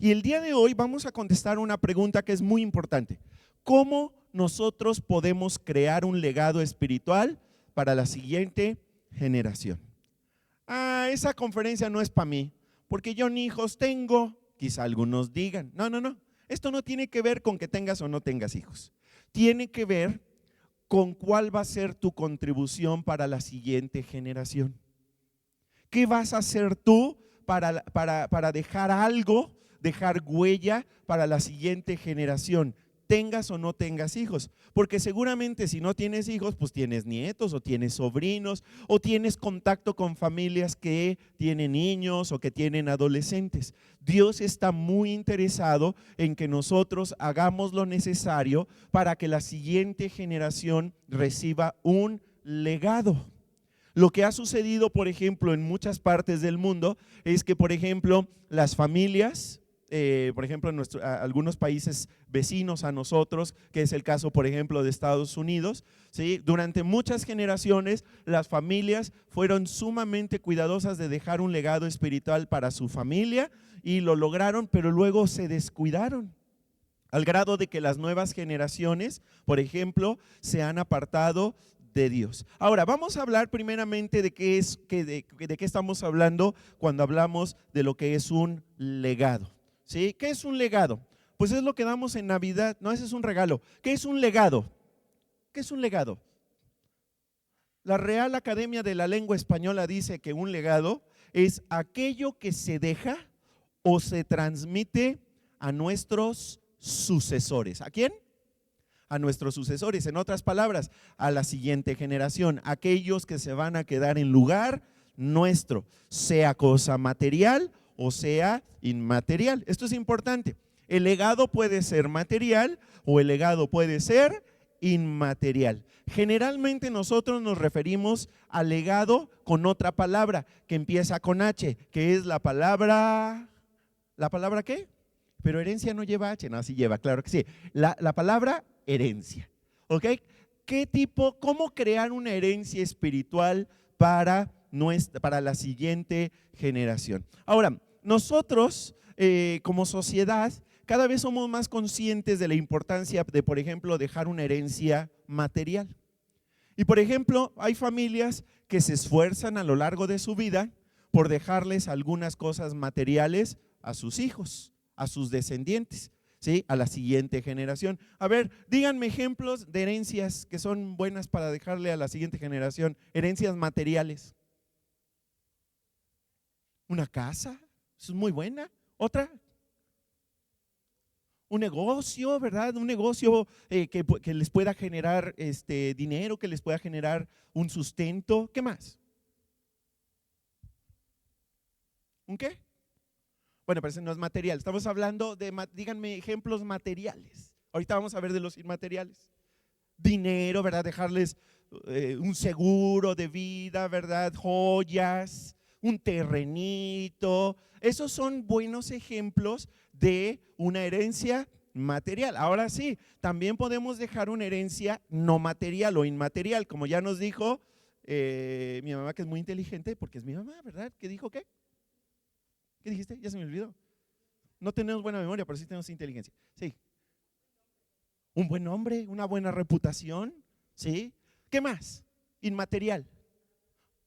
Y el día de hoy vamos a contestar una pregunta que es muy importante. ¿Cómo nosotros podemos crear un legado espiritual para la siguiente generación? Esa conferencia no es para mí, porque yo ni hijos tengo. Quizá algunos digan, no. Esto no tiene que ver con que tengas o no tengas hijos. Tiene que ver con cuál va a ser tu contribución para la siguiente generación. ¿Qué vas a hacer tú para dejar algo, dejar huella para la siguiente generación? Tengas o no tengas hijos, porque seguramente si no tienes hijos, pues tienes nietos o tienes sobrinos o tienes contacto con familias que tienen niños o que tienen adolescentes. Dios está muy interesado en que nosotros hagamos lo necesario para que la siguiente generación reciba un legado. Lo que ha sucedido, por ejemplo, en muchas partes del mundo es que, por ejemplo, las familias, por ejemplo, en algunos países vecinos a nosotros, que es el caso, por ejemplo, de Estados Unidos, ¿sí? Durante muchas generaciones las familias fueron sumamente cuidadosas de dejar un legado espiritual para su familia y lo lograron, pero luego se descuidaron. Al grado de que las nuevas generaciones, por ejemplo, se han apartado de Dios. Ahora, vamos a hablar primeramente de qué estamos hablando cuando hablamos de lo que es un legado. ¿Sí? ¿Qué es un legado? Pues es lo que damos en Navidad. No, ese es un regalo. ¿Qué es un legado? ¿Qué es un legado? La Real Academia de la Lengua Española dice que un legado es aquello que se deja o se transmite a nuestros sucesores. ¿A quién? A nuestros sucesores, en otras palabras, a la siguiente generación, aquellos que se van a quedar en lugar nuestro, sea cosa material o sea inmaterial. Esto es importante. El legado puede ser material o el legado puede ser inmaterial. Generalmente nosotros nos referimos al legado con otra palabra que empieza con H, que es la palabra ¿qué? Pero herencia no lleva H, no, sí lleva, claro que sí. La palabra herencia, ¿ok? ¿Cómo crear una herencia espiritual para la siguiente generación? Ahora, nosotros como sociedad cada vez somos más conscientes de la importancia de, por ejemplo, dejar una herencia material. Y por ejemplo, hay familias que se esfuerzan a lo largo de su vida por dejarles algunas cosas materiales a sus hijos, a sus descendientes, ¿sí? A la siguiente generación. A ver, díganme ejemplos de herencias que son buenas para dejarle a la siguiente generación, herencias materiales. Una casa, eso es muy buena. Otra, un negocio, ¿verdad? Un negocio que les pueda generar dinero, que les pueda generar un sustento. ¿Qué más? ¿Un qué? Bueno, pero ese no es material. Estamos hablando de, díganme ejemplos materiales. Ahorita vamos a ver de los inmateriales. Dinero, ¿verdad? Dejarles un seguro de vida, ¿verdad? Joyas, un terrenito. Esos son buenos ejemplos de una herencia material. Ahora sí, también podemos dejar una herencia no material o inmaterial, como ya nos dijo mi mamá, que es muy inteligente, porque es mi mamá, ¿verdad? ¿Qué dijo qué? ¿Qué dijiste? Ya se me olvidó. No tenemos buena memoria, pero sí tenemos inteligencia. Sí. Un buen nombre, una buena reputación, ¿sí? ¿Qué más? Inmaterial.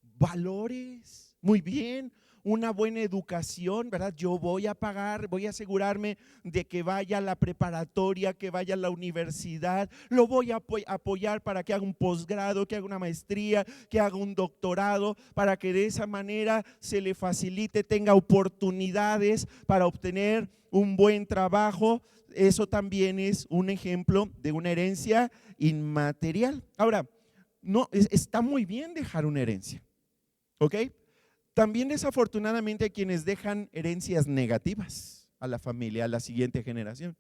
Valores, muy bien. Una buena educación, ¿verdad? Yo voy a pagar, voy a asegurarme de que vaya a la preparatoria, que vaya a la universidad, lo voy a apoyar para que haga un posgrado, que haga una maestría, que haga un doctorado, para que de esa manera se le facilite, tenga oportunidades para obtener un buen trabajo. Eso también es un ejemplo de una herencia inmaterial. Ahora, no, está muy bien dejar una herencia, ¿ok? También desafortunadamente hay quienes dejan herencias negativas a la familia, a la siguiente generación,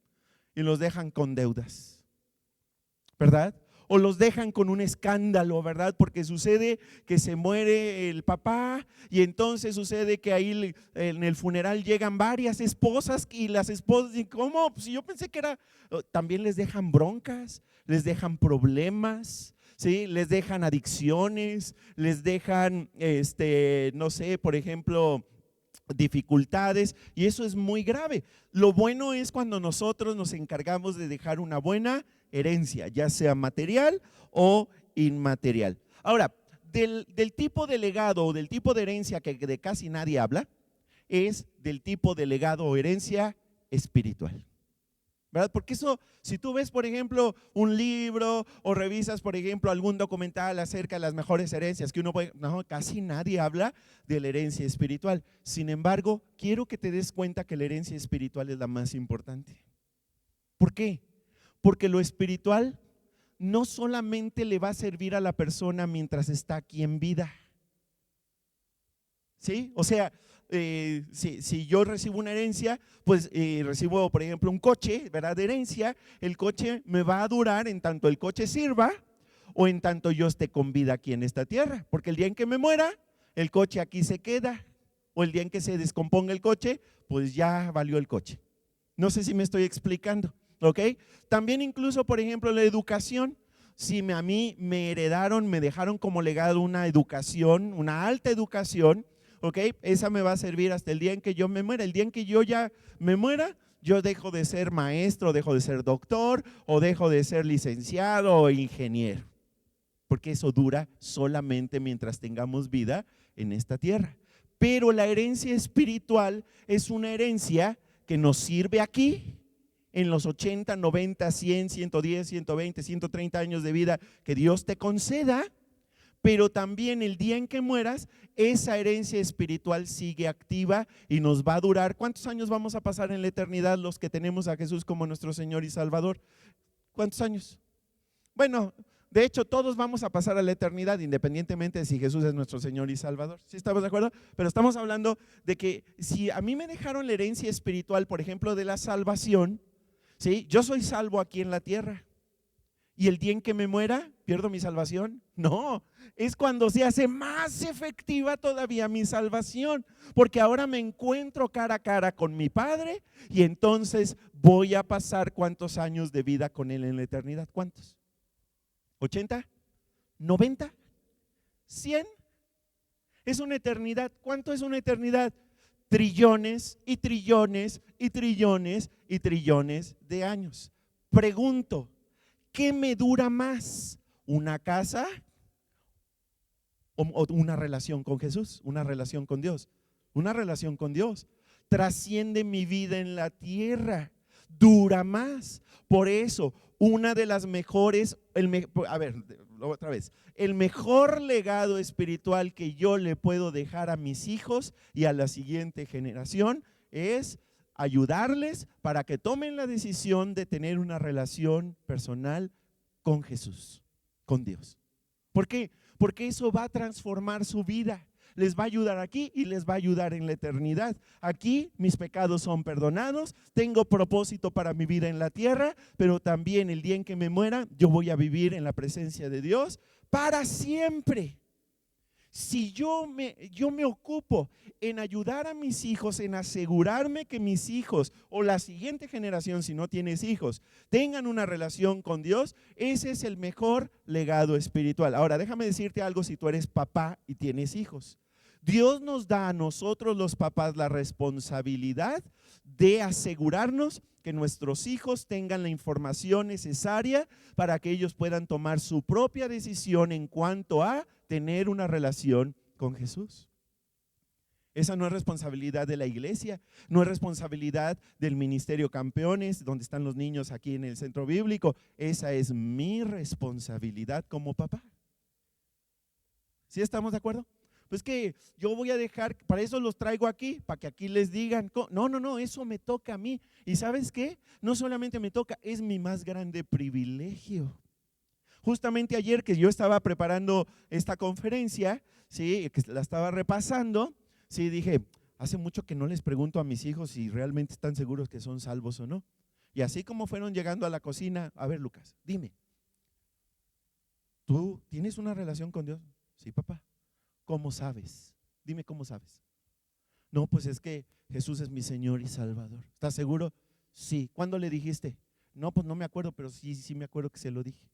y los dejan con deudas, ¿verdad? O los dejan con un escándalo, ¿verdad? Porque sucede que se muere el papá y entonces sucede que ahí en el funeral llegan varias esposas y las esposas dicen, ¿cómo? Pues yo pensé que era… También les dejan broncas, les dejan problemas, ¿sí? Les dejan adicciones, les dejan, no sé, por ejemplo, dificultades, y eso es muy grave. Lo bueno es cuando nosotros nos encargamos de dejar una buena herencia, ya sea material o inmaterial. Ahora, del tipo de legado o del tipo de herencia que de casi nadie habla, es del tipo de legado o herencia espiritual. ¿Verdad? Porque eso, si tú ves, por ejemplo, un libro o revisas, por ejemplo, algún documental acerca de las mejores herencias que uno puede, no, casi nadie habla de la herencia espiritual. Sin embargo, quiero que te des cuenta que la herencia espiritual es la más importante. ¿Por qué? Porque lo espiritual no solamente le va a servir a la persona mientras está aquí en vida. ¿Sí? O sea, si yo recibo una herencia, pues recibo, por ejemplo, un coche, ¿verdad? De herencia, el coche me va a durar en tanto el coche sirva o en tanto yo esté con vida aquí en esta tierra. Porque el día en que me muera, el coche aquí se queda. O el día en que se descomponga el coche, pues ya valió el coche. No sé si me estoy explicando, ¿ok? También incluso, por ejemplo, la educación. Si a mí me heredaron, me dejaron como legado una educación, una alta educación, ¿ok? Esa me va a servir hasta el día en que yo me muera. El día en que yo ya me muera, yo dejo de ser maestro, dejo de ser doctor o dejo de ser licenciado o ingeniero. Porque eso dura solamente mientras tengamos vida en esta tierra. Pero la herencia espiritual es una herencia que nos sirve aquí en los 80, 90, 100, 110, 120, 130 años de vida que Dios te conceda, pero también el día en que mueras, esa herencia espiritual sigue activa y nos va a durar. ¿Cuántos años vamos a pasar en la eternidad los que tenemos a Jesús como nuestro Señor y Salvador? ¿Cuántos años? Bueno, de hecho todos vamos a pasar a la eternidad independientemente de si Jesús es nuestro Señor y Salvador. ¿Sí estamos de acuerdo? Pero estamos hablando de que si a mí me dejaron la herencia espiritual, por ejemplo, de la salvación, ¿sí? Yo soy salvo aquí en la tierra. ¿Y el día en que me muera, pierdo mi salvación? No, es cuando se hace más efectiva todavía mi salvación, porque ahora me encuentro cara a cara con mi Padre y entonces voy a pasar ¿cuántos años de vida con Él en la eternidad? ¿Cuántos? ¿80? ¿90? ¿100? Es una eternidad. ¿Cuánto es una eternidad? Trillones y trillones y trillones y trillones de años. Pregunto, ¿qué me dura más? ¿Una casa o una relación con Jesús? ¿Una relación con Dios? Una relación con Dios trasciende mi vida en la tierra, dura más. Por eso, una de las mejores, otra vez, el mejor legado espiritual que yo le puedo dejar a mis hijos y a la siguiente generación es ayudarles para que tomen la decisión de tener una relación personal con Jesús, con Dios. ¿Por qué? Porque eso va a transformar su vida. Les va a ayudar aquí y les va a ayudar en la eternidad. Aquí mis pecados son perdonados, tengo propósito para mi vida en la tierra, pero también el día en que me muera, yo voy a vivir en la presencia de Dios para siempre. Si yo me ocupo en ayudar a mis hijos, en asegurarme que mis hijos o la siguiente generación, si no tienes hijos, tengan una relación con Dios, ese es el mejor legado espiritual. Ahora, déjame decirte algo si tú eres papá y tienes hijos. Dios nos da a nosotros los papás la responsabilidad de asegurarnos que nuestros hijos tengan la información necesaria para que ellos puedan tomar su propia decisión en cuanto a tener una relación con Jesús. Esa no es responsabilidad de la iglesia, no es responsabilidad del Ministerio Campeones, donde están los niños aquí en el centro bíblico. Esa es mi responsabilidad como papá. ¿Sí estamos de acuerdo? Pues que yo voy a dejar, para eso los traigo aquí, para que aquí les digan, no, eso me toca a mí. ¿Y sabes qué? No solamente me toca, es mi más grande privilegio. Justamente ayer que yo estaba preparando esta conferencia, sí, que la estaba repasando, sí, dije, hace mucho que no les pregunto a mis hijos si realmente están seguros que son salvos o no. Y así como fueron llegando a la cocina, a ver, Lucas, dime, ¿tú tienes una relación con Dios? Sí, papá. ¿Cómo sabes? Dime cómo sabes. No, pues es que Jesús es mi Señor y Salvador. ¿Estás seguro? Sí. ¿Cuándo le dijiste? No, pues no me acuerdo, pero sí me acuerdo que se lo dije.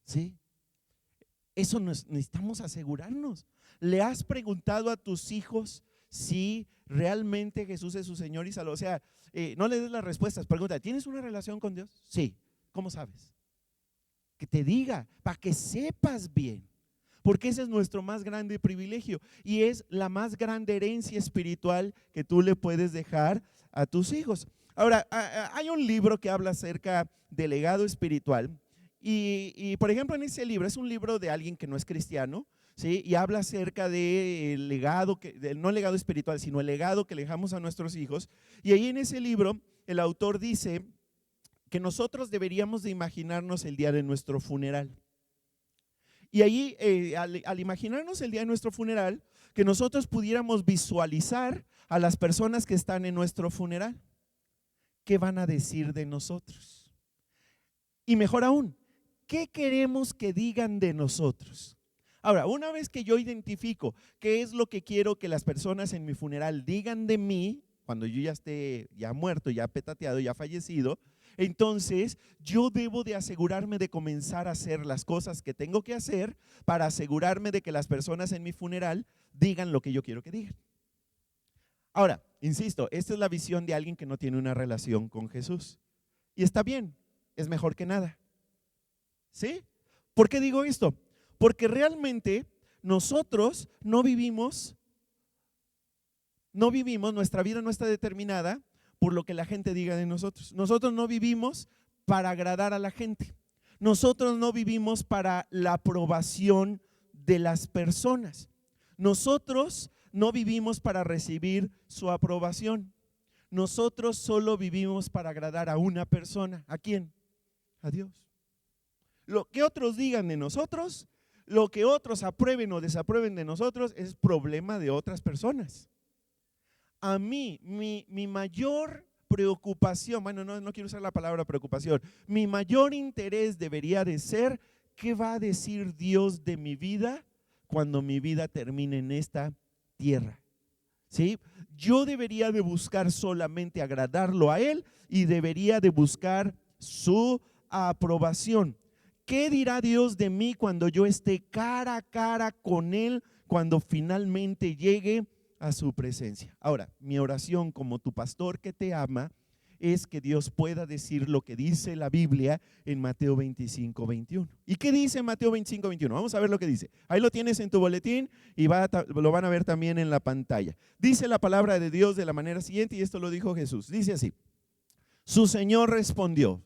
¿Sí? Eso necesitamos asegurarnos. ¿Le has preguntado a tus hijos si realmente Jesús es su Señor y Salvador. O sea, no le des las respuestas, pregunta, ¿tienes una relación con Dios? Sí. ¿Cómo sabes? Que te diga, para que sepas bien. Porque ese es nuestro más grande privilegio y es la más grande herencia espiritual que tú le puedes dejar a tus hijos. Ahora, hay un libro que habla acerca del legado espiritual y, por ejemplo, en ese libro, es un libro de alguien que no es cristiano, ¿sí? Y habla acerca del legado, no el legado espiritual, sino el legado que le dejamos a nuestros hijos. Y ahí en ese libro, el autor dice que nosotros deberíamos de imaginarnos el día de nuestro funeral. Y ahí, al imaginarnos el día de nuestro funeral, que nosotros pudiéramos visualizar a las personas que están en nuestro funeral. ¿Qué van a decir de nosotros? Y mejor aún, ¿qué queremos que digan de nosotros? Ahora, una vez que yo identifico qué es lo que quiero que las personas en mi funeral digan de mí, cuando yo ya esté ya muerto, ya petateado, ya fallecido, entonces yo debo de asegurarme de comenzar a hacer las cosas que tengo que hacer para asegurarme de que las personas en mi funeral digan lo que yo quiero que digan. Ahora, insisto, esta es la visión de alguien que no tiene una relación con Jesús. Y está bien, es mejor que nada. ¿Sí? ¿Por qué digo esto? Porque realmente nosotros no vivimos, nuestra vida no está determinada por lo que la gente diga de nosotros. Nosotros no vivimos para agradar a la gente. Nosotros no vivimos para la aprobación de las personas. Nosotros no vivimos para recibir su aprobación. Nosotros solo vivimos para agradar a una persona. ¿A quién? A Dios. Lo que otros digan de nosotros, lo que otros aprueben o desaprueben de nosotros es problema de otras personas. A mí, mi mayor preocupación, bueno, no quiero usar la palabra preocupación, mi mayor interés debería de ser ¿qué va a decir Dios de mi vida cuando mi vida termine en esta tierra? ¿Sí? Yo debería de buscar solamente agradarlo a Él y debería de buscar su aprobación. ¿Qué dirá Dios de mí cuando yo esté cara a cara con Él, cuando finalmente llegue a su presencia? Ahora, mi oración como tu pastor que te ama es que Dios pueda decir lo que dice la Biblia en Mateo 25, 21. ¿Y qué dice Mateo 25, 21? Vamos a ver lo que dice. Ahí lo tienes en tu boletín y lo van a ver también en la pantalla. Dice la palabra de Dios de la manera siguiente, y esto lo dijo Jesús. Dice así: su Señor respondió,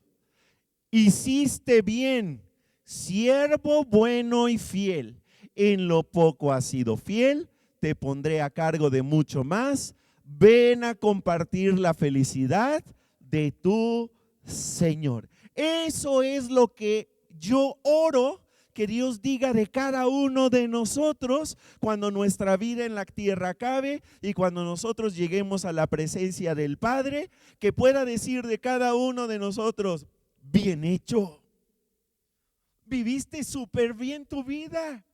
hiciste bien, siervo bueno y fiel. En lo poco has sido fiel, te pondré a cargo de mucho más. Ven a compartir la felicidad de tu Señor. Eso es lo que yo oro que Dios diga de cada uno de nosotros cuando nuestra vida en la tierra acabe y cuando nosotros lleguemos a la presencia del Padre, que pueda decir de cada uno de nosotros: bien hecho, viviste súper bien tu vida.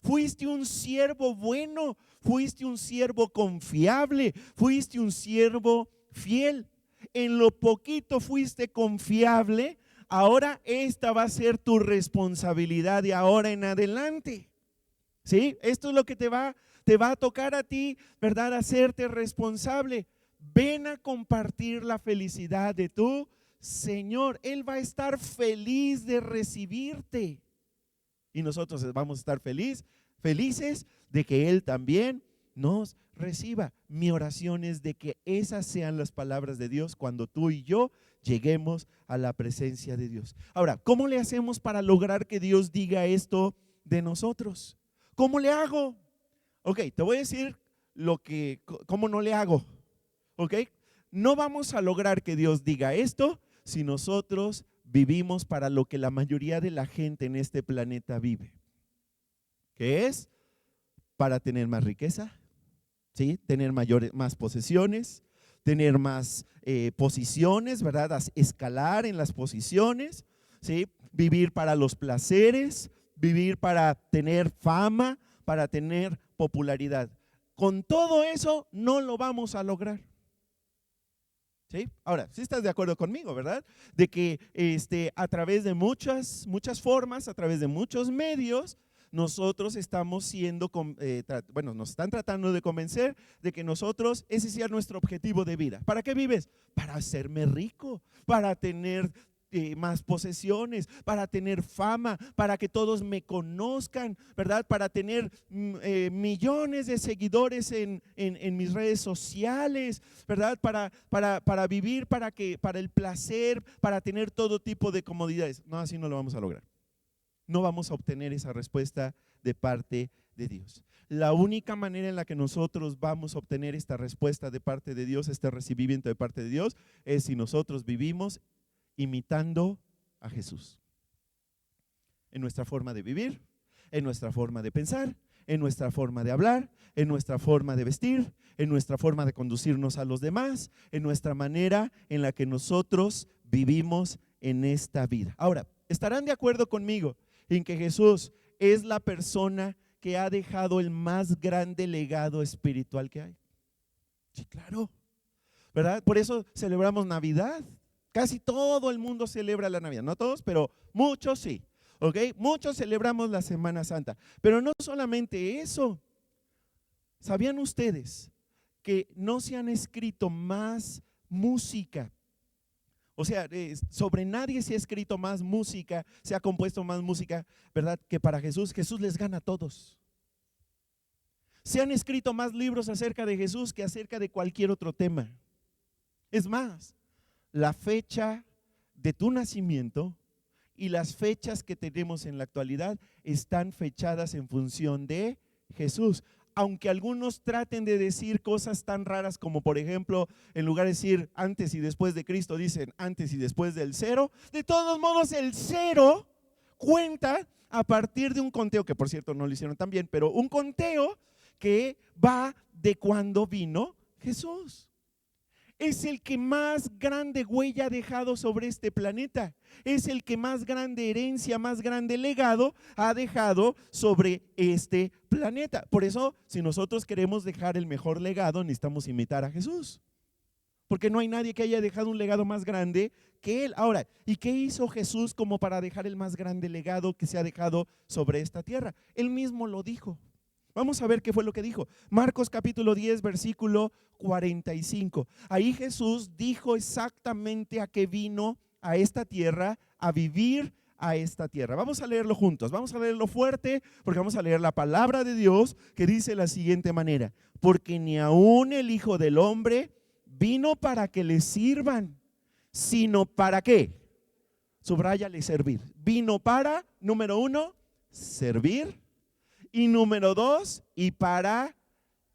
Fuiste un siervo bueno, fuiste un siervo confiable, fuiste un siervo fiel. En lo poquito fuiste confiable, ahora esta va a ser tu responsabilidad de ahora en adelante. ¿Sí? Esto es lo que te va a tocar a ti, ¿verdad? Hacerte responsable. Ven a compartir la felicidad de tu Señor. Él va a estar feliz de recibirte. Y nosotros vamos a estar felices de que Él también nos reciba. Mi oración es de que esas sean las palabras de Dios cuando tú y yo lleguemos a la presencia de Dios. Ahora, ¿cómo le hacemos para lograr que Dios diga esto de nosotros? ¿Cómo le hago? Ok, te voy a decir cómo no le hago. Ok, no vamos a lograr que Dios diga esto si nosotros vivimos para lo que la mayoría de la gente en este planeta vive, que es para tener más riqueza, ¿sí? Tener más posesiones, tener más posiciones, ¿verdad? Escalar en las posiciones, ¿sí? Vivir para los placeres, vivir para tener fama, para tener popularidad. Con todo eso no lo vamos a lograr. ¿Sí? Ahora, sí estás de acuerdo conmigo, ¿verdad? De que a través de muchas formas, a través de muchos medios, nosotros estamos siendo, nos están tratando de convencer de que nosotros, ese sea nuestro objetivo de vida. ¿Para qué vives? Para hacerme rico, para tener más posesiones, para tener fama, para que todos me conozcan, ¿verdad? Para tener millones de seguidores en mis redes sociales, ¿verdad? Para vivir, para el placer, para tener todo tipo de comodidades. No, así no lo vamos a lograr. No vamos a obtener esa respuesta de parte de Dios. La única manera en la que nosotros vamos a obtener esta respuesta de parte de Dios, este recibimiento de parte de Dios, es si nosotros vivimos imitando a Jesús. En nuestra forma de vivir, en nuestra forma de pensar, en nuestra forma de hablar, en nuestra forma de vestir, en nuestra forma de conducirnos a los demás, en nuestra manera en la que nosotros vivimos en esta vida. Ahora, ¿estarán de acuerdo conmigo en que Jesús es la persona que ha dejado el más grande legado espiritual que hay? Sí, claro, ¿verdad? Por eso celebramos Navidad. Casi todo el mundo celebra la Navidad, no todos, pero muchos sí, ¿ok? Muchos celebramos la Semana Santa, pero no solamente eso. ¿Sabían ustedes que no se han escrito más música? O sea, sobre nadie se ha escrito más música, se ha compuesto más música, ¿verdad? Que para Jesús. Jesús les gana a todos. Se han escrito más libros acerca de Jesús que acerca de cualquier otro tema. Es más, la fecha de tu nacimiento y las fechas que tenemos en la actualidad están fechadas en función de Jesús. Aunque algunos traten de decir cosas tan raras como, por ejemplo, en lugar de decir antes y después de Cristo, dicen antes y después del cero. De todos modos, el cero cuenta a partir de un conteo, que por cierto no lo hicieron tan bien, pero un conteo que va de cuando vino Jesús. Es el que más grande huella ha dejado sobre este planeta. Es el que más grande herencia, más grande legado ha dejado sobre este planeta. Por eso, si nosotros queremos dejar el mejor legado, necesitamos imitar a Jesús. Porque no hay nadie que haya dejado un legado más grande que Él. Ahora, ¿y qué hizo Jesús como para dejar el más grande legado que se ha dejado sobre esta tierra? Él mismo lo dijo. Vamos a ver qué fue lo que dijo. Marcos capítulo 10, versículo 45. Ahí Jesús dijo exactamente a qué vino a esta tierra, a vivir a esta tierra. Vamos a leerlo juntos, vamos a leerlo fuerte, porque vamos a leer la palabra de Dios que dice de la siguiente manera: porque ni aún el Hijo del Hombre vino para que le sirvan, sino para ¿qué? Subráyale, servir. Vino para, número 1, servir. Y número 2, y para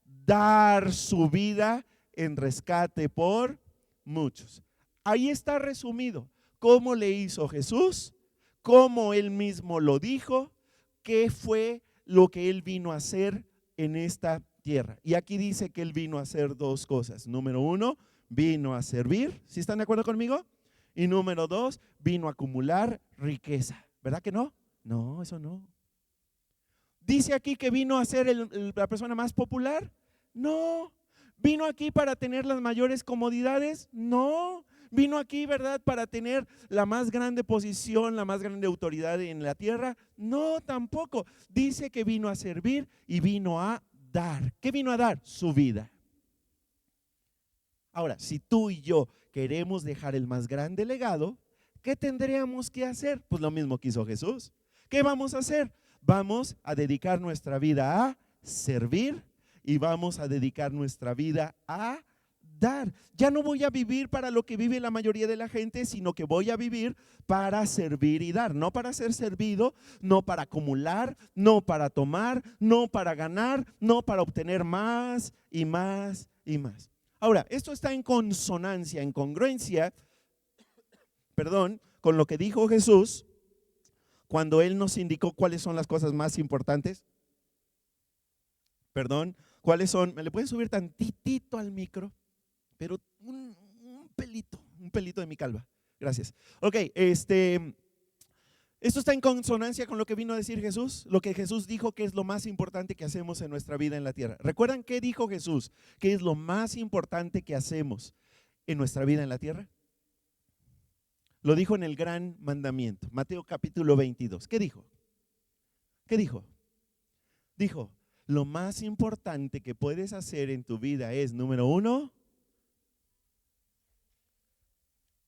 dar su vida en rescate por muchos. Ahí está resumido cómo le hizo Jesús, cómo Él mismo lo dijo, qué fue lo que Él vino a hacer en esta tierra. Y aquí dice que Él vino a hacer 2 cosas. Número 1, vino a servir. ¿Sí están de acuerdo conmigo? Y número 2, vino a acumular riqueza. ¿Verdad que no? No, eso no. ¿Dice aquí que vino a ser la persona más popular? No. ¿Vino aquí para tener las mayores comodidades? No. ¿Vino aquí, verdad, para tener la más grande posición, la más grande autoridad en la tierra? No, tampoco. Dice que vino a servir y vino a dar. ¿Qué vino a dar? Su vida. Ahora, si tú y yo queremos dejar el más grande legado, ¿qué tendríamos que hacer? Pues lo mismo que hizo Jesús. ¿Qué vamos a hacer? Vamos a dedicar nuestra vida a servir y vamos a dedicar nuestra vida a dar. Ya no voy a vivir para lo que vive la mayoría de la gente, sino que voy a vivir para servir y dar. No para ser servido, no para acumular, no para tomar, no para ganar, no para obtener más y más y más. Ahora, esto está en consonancia, en congruencia, con lo que dijo Jesús cuando Él nos indicó cuáles son las cosas más importantes. ¿Cuáles son? ¿Me le pueden subir tantitito al micro? Pero un pelito de mi calva. Gracias. Ok, esto está en consonancia con lo que vino a decir Jesús, lo que Jesús dijo que es lo más importante que hacemos en nuestra vida en la tierra. ¿Recuerdan qué dijo Jesús? ¿Qué es lo más importante que hacemos en nuestra vida en la tierra? Lo dijo en el gran mandamiento, Mateo capítulo 22. ¿Qué dijo? ¿Qué dijo? Dijo, lo más importante que puedes hacer en tu vida es, número 1,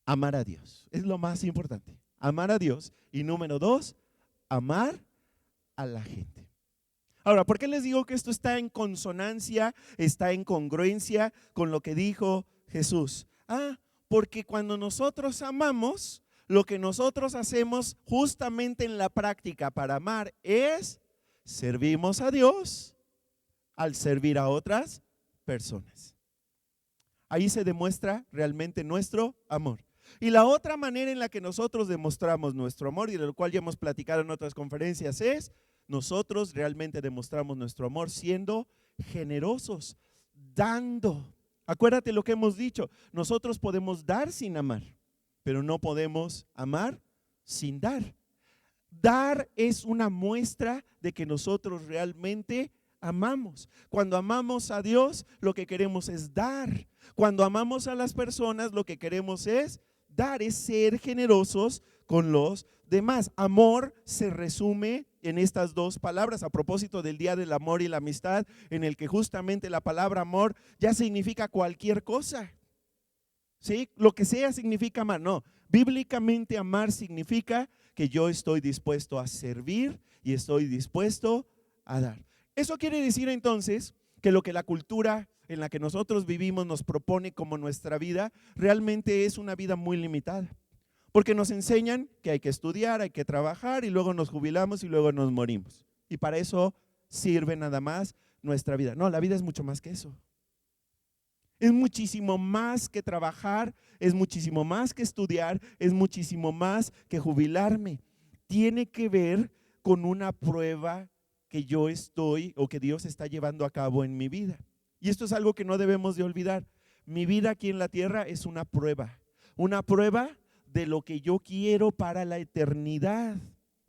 amar a Dios. Es lo más importante, amar a Dios. Y número 2, amar a la gente. Ahora, ¿por qué les digo que esto está en consonancia, está en congruencia con lo que dijo Jesús? Porque cuando nosotros amamos, lo que nosotros hacemos justamente en la práctica para amar es servimos a Dios al servir a otras personas. Ahí se demuestra realmente nuestro amor. Y la otra manera en la que nosotros demostramos nuestro amor, y de lo cual ya hemos platicado en otras conferencias, es nosotros realmente demostramos nuestro amor siendo generosos, dando. Acuérdate lo que hemos dicho, nosotros podemos dar sin amar, pero no podemos amar sin dar. Dar es una muestra de que nosotros realmente amamos. Cuando amamos a Dios, lo que queremos es dar. Cuando amamos a las personas, lo que queremos es dar, es ser generosos con los demás. Amor se resume en estas dos palabras, a propósito del Día del Amor y la Amistad, en el que justamente la palabra amor ya significa cualquier cosa. ¿Sí? Lo que sea significa amar. No, bíblicamente amar significa que yo estoy dispuesto a servir y estoy dispuesto a dar. Eso quiere decir entonces que lo que la cultura en la que nosotros vivimos nos propone como nuestra vida realmente es una vida muy limitada. Porque nos enseñan que hay que estudiar, hay que trabajar y luego nos jubilamos y luego nos morimos. Y para eso sirve nada más nuestra vida. No, la vida es mucho más que eso. Es muchísimo más que trabajar, es muchísimo más que estudiar, es muchísimo más que jubilarme. Tiene que ver con una prueba que yo estoy o que Dios está llevando a cabo en mi vida. Y esto es algo que no debemos de olvidar. Mi vida aquí en la tierra es una prueba de lo que yo quiero para la eternidad.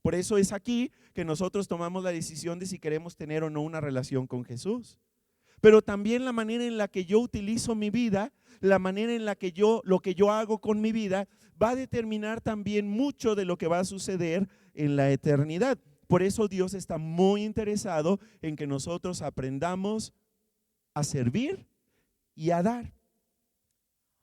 Por eso es aquí que nosotros tomamos la decisión de si queremos tener o no una relación con Jesús. Pero también la manera en la que yo utilizo mi vida, la manera en la que lo que yo hago con mi vida, va a determinar también mucho de lo que va a suceder en la eternidad. Por eso Dios está muy interesado en que nosotros aprendamos a servir y a dar.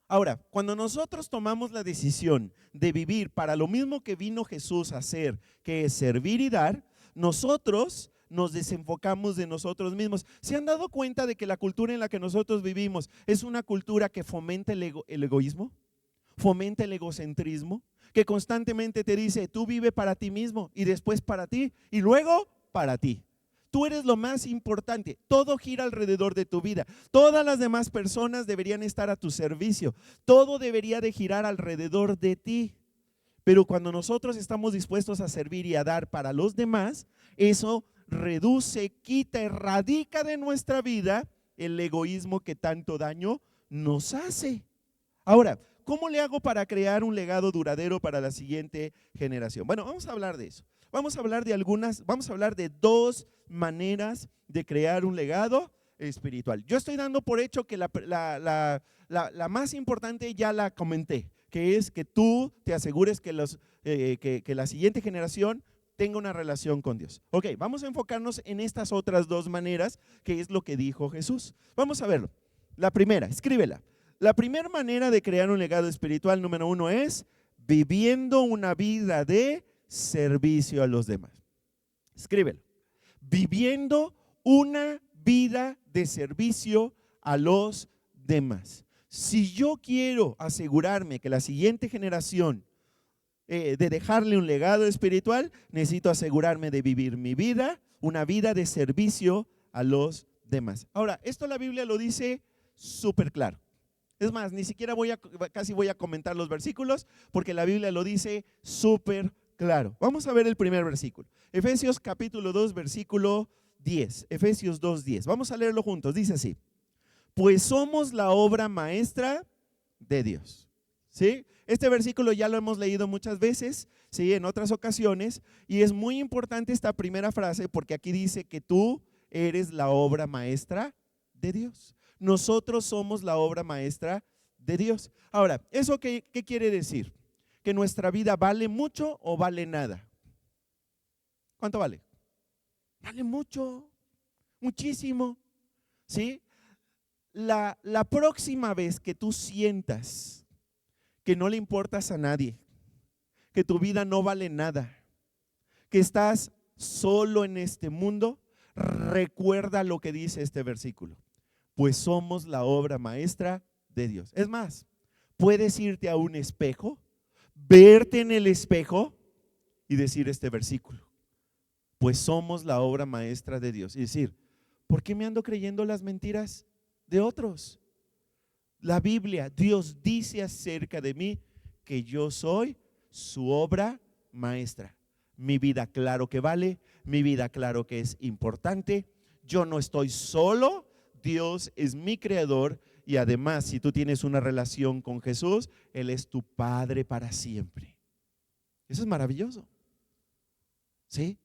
Ahora, cuando nosotros tomamos la decisión de vivir para lo mismo que vino Jesús a hacer, que es servir y dar, nosotros nos desenfocamos de nosotros mismos. ¿Se han dado cuenta de que la cultura en la que nosotros vivimos es una cultura que fomenta el egoísmo? Fomenta el egocentrismo, que constantemente te dice, tú vive para ti mismo y después para ti y luego para ti. Tú eres lo más importante, todo gira alrededor de tu vida. Todas las demás personas deberían estar a tu servicio, todo debería de girar alrededor de ti. Pero cuando nosotros estamos dispuestos a servir y a dar para los demás, eso reduce, quita, erradica de nuestra vida el egoísmo que tanto daño nos hace. Ahora, ¿cómo le hago para crear un legado duradero para la siguiente generación? Bueno, vamos a hablar de eso. Vamos a hablar de dos maneras de crear un legado espiritual. Yo estoy dando por hecho que la más importante ya la comenté, que es que tú te asegures que la siguiente generación tenga una relación con Dios. Ok, vamos a enfocarnos en estas otras dos maneras, que es lo que dijo Jesús. Vamos a verlo. La primera, escríbela. La primera manera de crear un legado espiritual, número 1, es viviendo una vida de servicio a los demás. Escríbelo. Viviendo una vida de servicio a los demás. Si yo quiero asegurarme que la siguiente generación de dejarle un legado espiritual, necesito asegurarme de vivir mi vida, una vida de servicio a los demás. Ahora, esto la Biblia lo dice súper claro. Es más, ni siquiera casi voy a comentar los versículos porque la Biblia lo dice súper claro. Vamos a ver el primer versículo. Efesios capítulo 2, versículo 10. Efesios 2, 10. Vamos a leerlo juntos. Dice así: pues somos la obra maestra de Dios. ¿Sí? Este versículo ya lo hemos leído muchas veces, ¿sí? En otras ocasiones, y es muy importante esta primera frase porque aquí dice que tú eres la obra maestra de Dios. Nosotros somos la obra maestra de Dios. Ahora, ¿eso qué quiere decir? ¿Que nuestra vida vale mucho o vale nada? ¿Cuánto vale? Vale mucho. muchísimo, ¿sí? La próxima vez que tú sientas que no le importas a nadie, que tu vida no vale nada, que estás solo en este mundo, recuerda lo que dice este versículo. Pues somos la obra maestra de Dios. Es más, puedes irte a un espejo, verte en el espejo y decir este versículo. Pues somos la obra maestra de Dios. Y decir, ¿por qué me ando creyendo las mentiras de otros? La Biblia, Dios dice acerca de mí que yo soy su obra maestra. Mi vida claro que vale, mi vida claro que es importante. Yo no estoy solo, Dios es mi creador y además si tú tienes una relación con Jesús, Él es tu Padre para siempre. Eso es maravilloso. ¿Sí?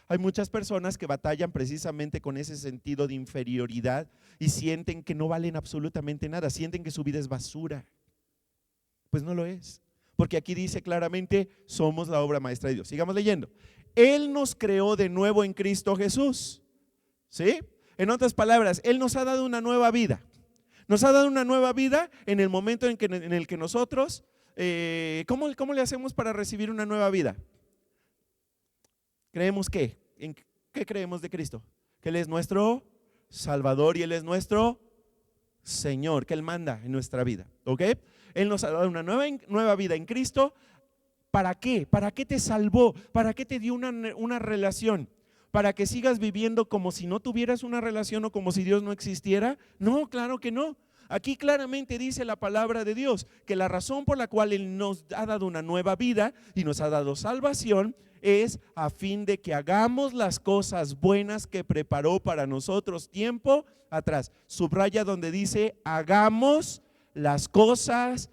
Hay muchas personas que batallan precisamente con ese sentido de inferioridad y sienten que no valen absolutamente nada, sienten que su vida es basura. Pues no lo es, porque aquí dice claramente, somos la obra maestra de Dios. Sigamos leyendo. Él nos creó de nuevo en Cristo Jesús. ¿Sí? En otras palabras, Él nos ha dado una nueva vida. Nos ha dado una nueva vida en el momento en el que nosotros, ¿cómo le hacemos para recibir una nueva vida? ¿Creemos qué? ¿En qué creemos de Cristo? Que Él es nuestro Salvador y Él es nuestro Señor, que Él manda en nuestra vida. ¿Ok? Él nos ha dado una nueva vida en Cristo. ¿Para qué? ¿Para qué te salvó? ¿Para qué te dio una relación? ¿Para que sigas viviendo como si no tuvieras una relación o como si Dios no existiera? No, claro que no. Aquí claramente dice la palabra de Dios que la razón por la cual Él nos ha dado una nueva vida y nos ha dado salvación es a fin de que hagamos las cosas buenas que preparó para nosotros tiempo atrás. Subraya donde dice hagamos las cosas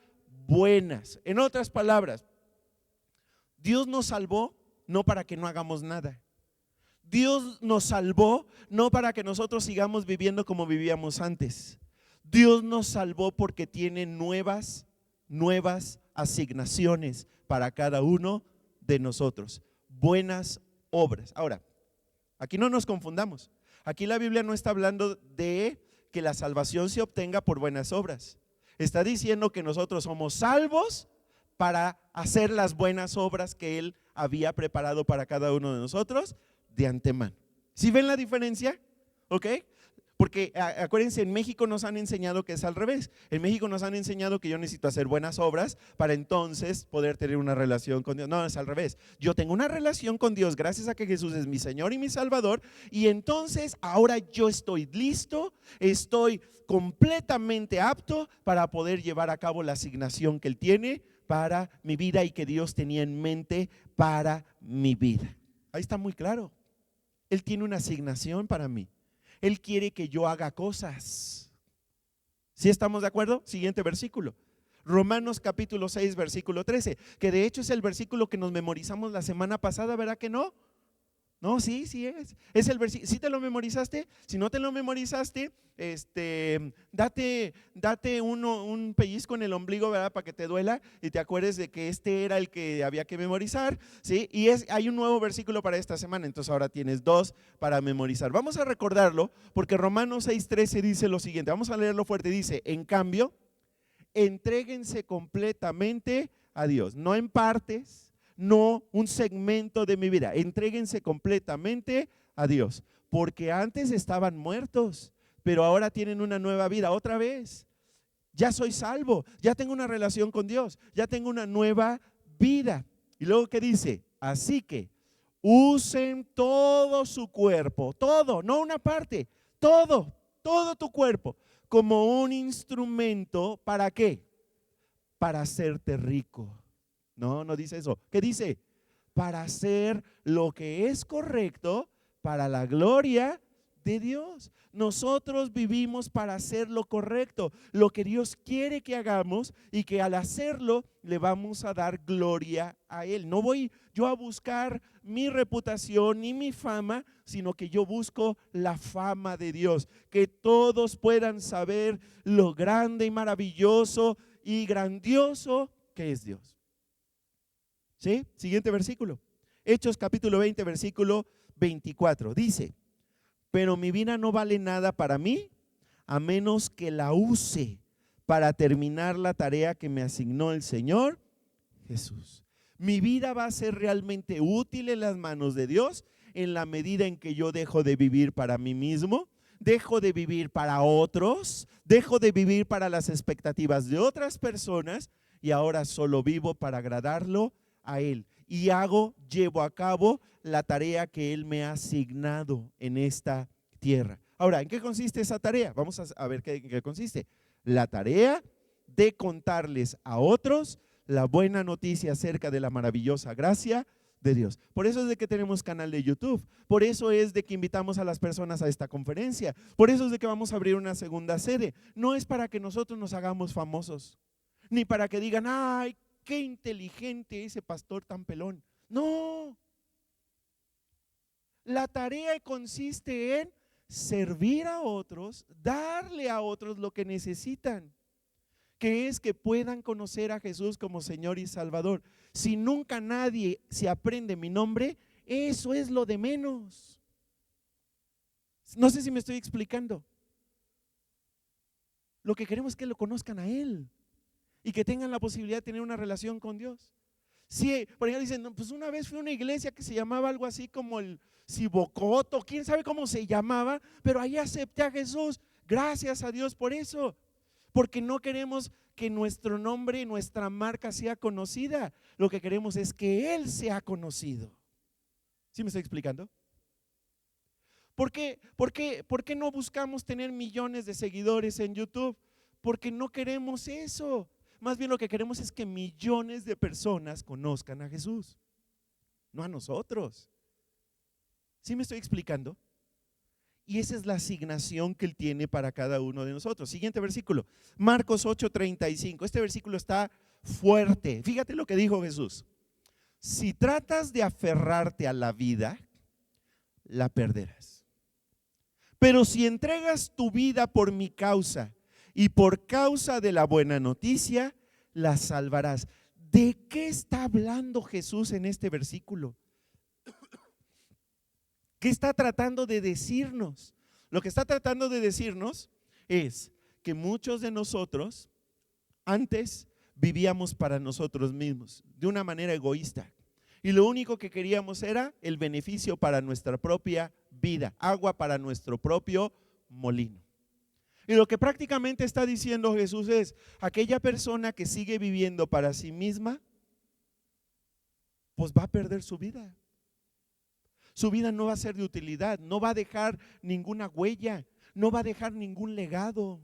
buenas. En otras palabras, Dios nos salvó no para que no hagamos nada. Dios nos salvó no para que nosotros sigamos viviendo como vivíamos antes. Dios nos salvó porque tiene nuevas asignaciones para cada uno de nosotros. Buenas obras. Ahora, aquí no nos confundamos. Aquí la Biblia no está hablando de que la salvación se obtenga por buenas obras. Está diciendo que nosotros somos salvos para hacer las buenas obras que Él había preparado para cada uno de nosotros de antemano. ¿Sí ven la diferencia? ¿Ok? Porque acuérdense, en México nos han enseñado que es al revés. En México nos han enseñado que yo necesito hacer buenas obras para entonces poder tener una relación con Dios. No, es al revés. Yo tengo una relación con Dios gracias a que Jesús es mi Señor y mi Salvador, y entonces ahora yo estoy listo, estoy completamente apto para poder llevar a cabo la asignación que Él tiene para mi vida y que Dios tenía en mente para mi vida. Ahí está muy claro. Él tiene una asignación para mí. Él quiere que yo haga cosas. ¿Sí estamos de acuerdo? Siguiente versículo. Romanos capítulo 6, versículo 13, que de hecho es el versículo que nos memorizamos la semana pasada, ¿verdad que no? No, sí es. Es el versículo. ¿Sí te lo memorizaste? Si no te lo memorizaste, date un pellizco en el ombligo, ¿verdad? Para que te duela y te acuerdes de que este era el que había que memorizar, ¿sí? Y hay un nuevo versículo para esta semana, entonces ahora tienes dos para memorizar. Vamos a recordarlo porque Romanos 6:13 dice lo siguiente. Vamos a leerlo fuerte. Dice, en cambio, entréguense completamente a Dios, no en partes, no un segmento de mi vida. Entréguense completamente a Dios, porque antes estaban muertos, pero ahora tienen una nueva vida. Otra vez, ya soy salvo, ya tengo una relación con Dios, ya tengo una nueva vida. Y luego, ¿qué dice? Así que usen todo su cuerpo, todo, no una parte, todo tu cuerpo como un instrumento. ¿Para qué? Para hacerte rico. No dice eso. ¿Qué dice? Para hacer lo que es correcto para la gloria de Dios. Nosotros vivimos para hacer lo correcto, lo que Dios quiere que hagamos, y que al hacerlo le vamos a dar gloria a Él. No voy yo a buscar mi reputación ni mi fama, sino que yo busco la fama de Dios, que todos puedan saber lo grande y maravilloso y grandioso que es Dios. ¿Sí? Siguiente versículo. Hechos capítulo 20, versículo 24. Dice, pero mi vida no vale nada para mí a menos que la use para terminar la tarea que me asignó el Señor Jesús. Mi vida va a ser realmente útil en las manos de Dios en la medida en que yo dejo de vivir para mí mismo, dejo de vivir para otros, dejo de vivir para las expectativas de otras personas y ahora solo vivo para agradarlo a Él. Y llevo a cabo la tarea que Él me ha asignado en esta tierra. Ahora, ¿en qué consiste esa tarea? Vamos a ver en qué consiste. La tarea de contarles a otros la buena noticia acerca de la maravillosa gracia de Dios. Por eso es de que tenemos canal de YouTube, por eso es de que invitamos a las personas a esta conferencia, por eso es de que vamos a abrir una segunda sede. No es para que nosotros nos hagamos famosos, ni para que digan, ay, qué inteligente ese pastor tan pelón. No, la tarea consiste en servir a otros, darle a otros lo que necesitan, que es que puedan conocer a Jesús como Señor y Salvador. Si nunca nadie se aprende mi nombre, eso es lo de menos. No sé si me estoy explicando. Lo que queremos es que lo conozcan a Él y que tengan la posibilidad de tener una relación con Dios. Sí, por ejemplo dicen, no, pues una vez fui a una iglesia que se llamaba algo así como el Sibocoto, quién sabe cómo se llamaba, pero ahí acepté a Jesús. Gracias a Dios por eso. Porque no queremos que nuestro nombre y nuestra marca sea conocida. Lo que queremos es que Él sea conocido. ¿Sí me estoy explicando? ¿Por qué no buscamos tener millones de seguidores en YouTube? Porque no queremos eso. Más bien lo que queremos es que millones de personas conozcan a Jesús, no a nosotros. ¿Sí me estoy explicando? Y esa es la asignación que Él tiene para cada uno de nosotros. Siguiente versículo, Marcos 8:35. Este versículo está fuerte. Fíjate lo que dijo Jesús. Si tratas de aferrarte a la vida, la perderás. Pero si entregas tu vida por mi causa y por causa de la buena noticia, la salvarás. ¿De qué está hablando Jesús en este versículo? ¿Qué está tratando de decirnos? Lo que está tratando de decirnos es que muchos de nosotros antes vivíamos para nosotros mismos, de una manera egoísta. Y lo único que queríamos era el beneficio para nuestra propia vida, agua para nuestro propio molino. Y lo que prácticamente está diciendo Jesús es, aquella persona que sigue viviendo para sí misma, pues va a perder su vida. Su vida no va a ser de utilidad, no va a dejar ninguna huella, no va a dejar ningún legado.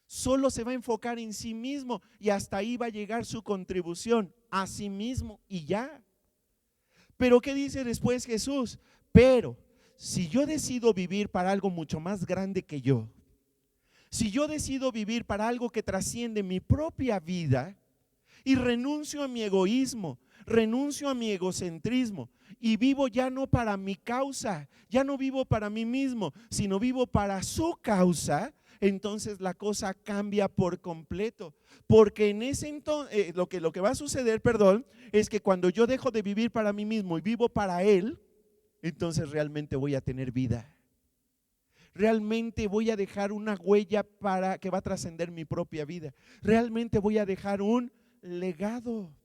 Solo se va a enfocar en sí mismo y hasta ahí va a llegar su contribución a sí mismo y ya. Pero ¿qué dice después Jesús? Pero si yo decido vivir para algo mucho más grande que yo, si yo decido vivir para algo que trasciende mi propia vida y renuncio a mi egoísmo, renuncio a mi egocentrismo y vivo ya no para mi causa, ya no vivo para mí mismo, sino vivo para su causa, entonces la cosa cambia por completo. Porque en ese entonces, lo que va a suceder, es que cuando yo dejo de vivir para mí mismo y vivo para Él, entonces realmente voy a tener vida. Realmente voy a dejar una huella que va a trascender mi propia vida. Realmente voy a dejar un legado.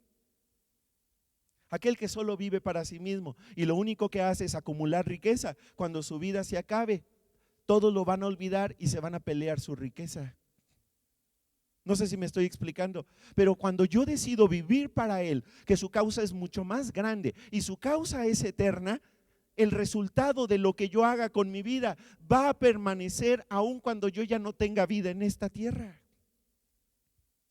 Aquel que solo vive para sí mismo y lo único que hace es acumular riqueza, cuando su vida se acabe, todos lo van a olvidar y se van a pelear su riqueza. No sé si me estoy explicando, pero cuando yo decido vivir para Él, que su causa es mucho más grande y su causa es eterna, el resultado de lo que yo haga con mi vida va a permanecer aun cuando yo ya no tenga vida en esta tierra.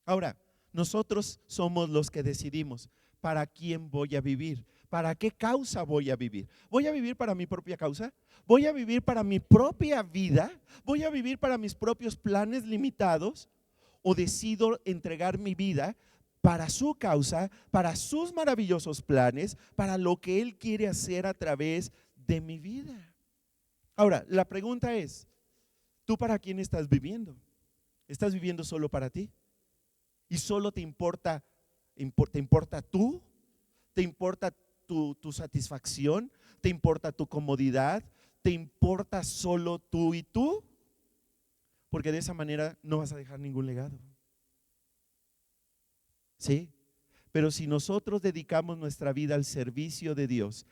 Ahora, nosotros somos los que decidimos para quién voy a vivir, para qué causa voy a vivir. ¿Voy a vivir para mi propia causa? ¿Voy a vivir para mi propia vida? ¿Voy a vivir para mis propios planes limitados? ¿O decido entregar mi vida para su causa, para sus maravillosos planes, para lo que Él quiere hacer a través de mi vida? Ahora, la pregunta es, ¿tú para quién estás viviendo? ¿Estás viviendo solo para ti? ¿Y solo te importa tú? ¿Te importa tu satisfacción? ¿Te importa tu comodidad? te importa solo tú y tú, porque de esa manera no vas a dejar ningún legado. ¿Sí? Pero si nosotros dedicamos nuestra vida al servicio de Dios,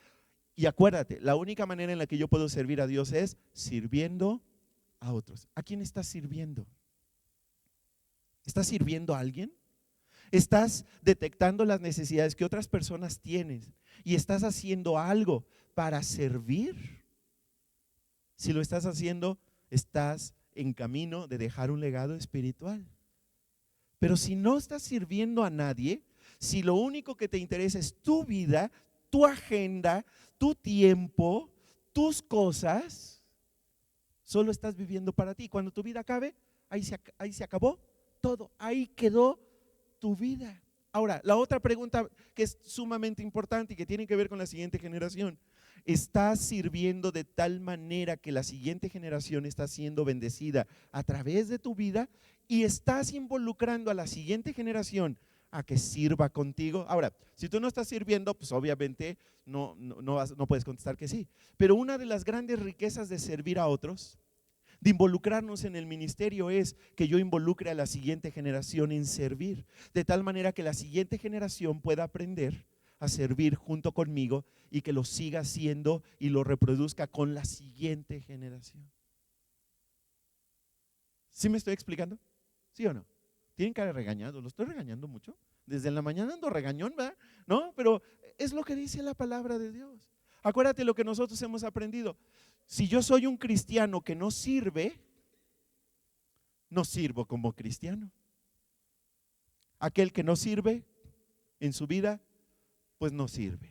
y acuérdate, la única manera en la que yo puedo servir a Dios es sirviendo a otros. ¿A quién estás sirviendo? ¿Estás sirviendo a alguien? ¿Estás detectando las necesidades que otras personas tienen y estás haciendo algo para servir? Si lo estás haciendo, estás en camino de dejar un legado espiritual. Pero si no estás sirviendo a nadie, si lo único que te interesa es tu vida, tu agenda, tu tiempo, tus cosas, solo estás viviendo para ti. Cuando tu vida acabe, ahí se acabó todo, ahí quedó tu vida. Ahora, la otra pregunta que es sumamente importante y que tiene que ver con la siguiente generación: ¿estás sirviendo de tal manera que la siguiente generación está siendo bendecida a través de tu vida y estás involucrando a la siguiente generación a que sirva contigo? Ahora, si tú no estás sirviendo, pues obviamente no puedes contestar que sí. Pero una de las grandes riquezas de servir a otros, de involucrarnos en el ministerio, es que yo involucre a la siguiente generación en servir, de tal manera que la siguiente generación pueda aprender a servir junto conmigo y que lo siga haciendo y lo reproduzca con la siguiente generación. ¿Sí me estoy explicando? ¿Sí o no? Tienen cara de regañado, ¿lo estoy regañando mucho? Desde la mañana ando regañón, ¿verdad? No, pero es lo que dice la palabra de Dios. Acuérdate lo que nosotros hemos aprendido. Si yo soy un cristiano que no sirve, no sirvo como cristiano. Aquel que no sirve en su vida, pues no sirve.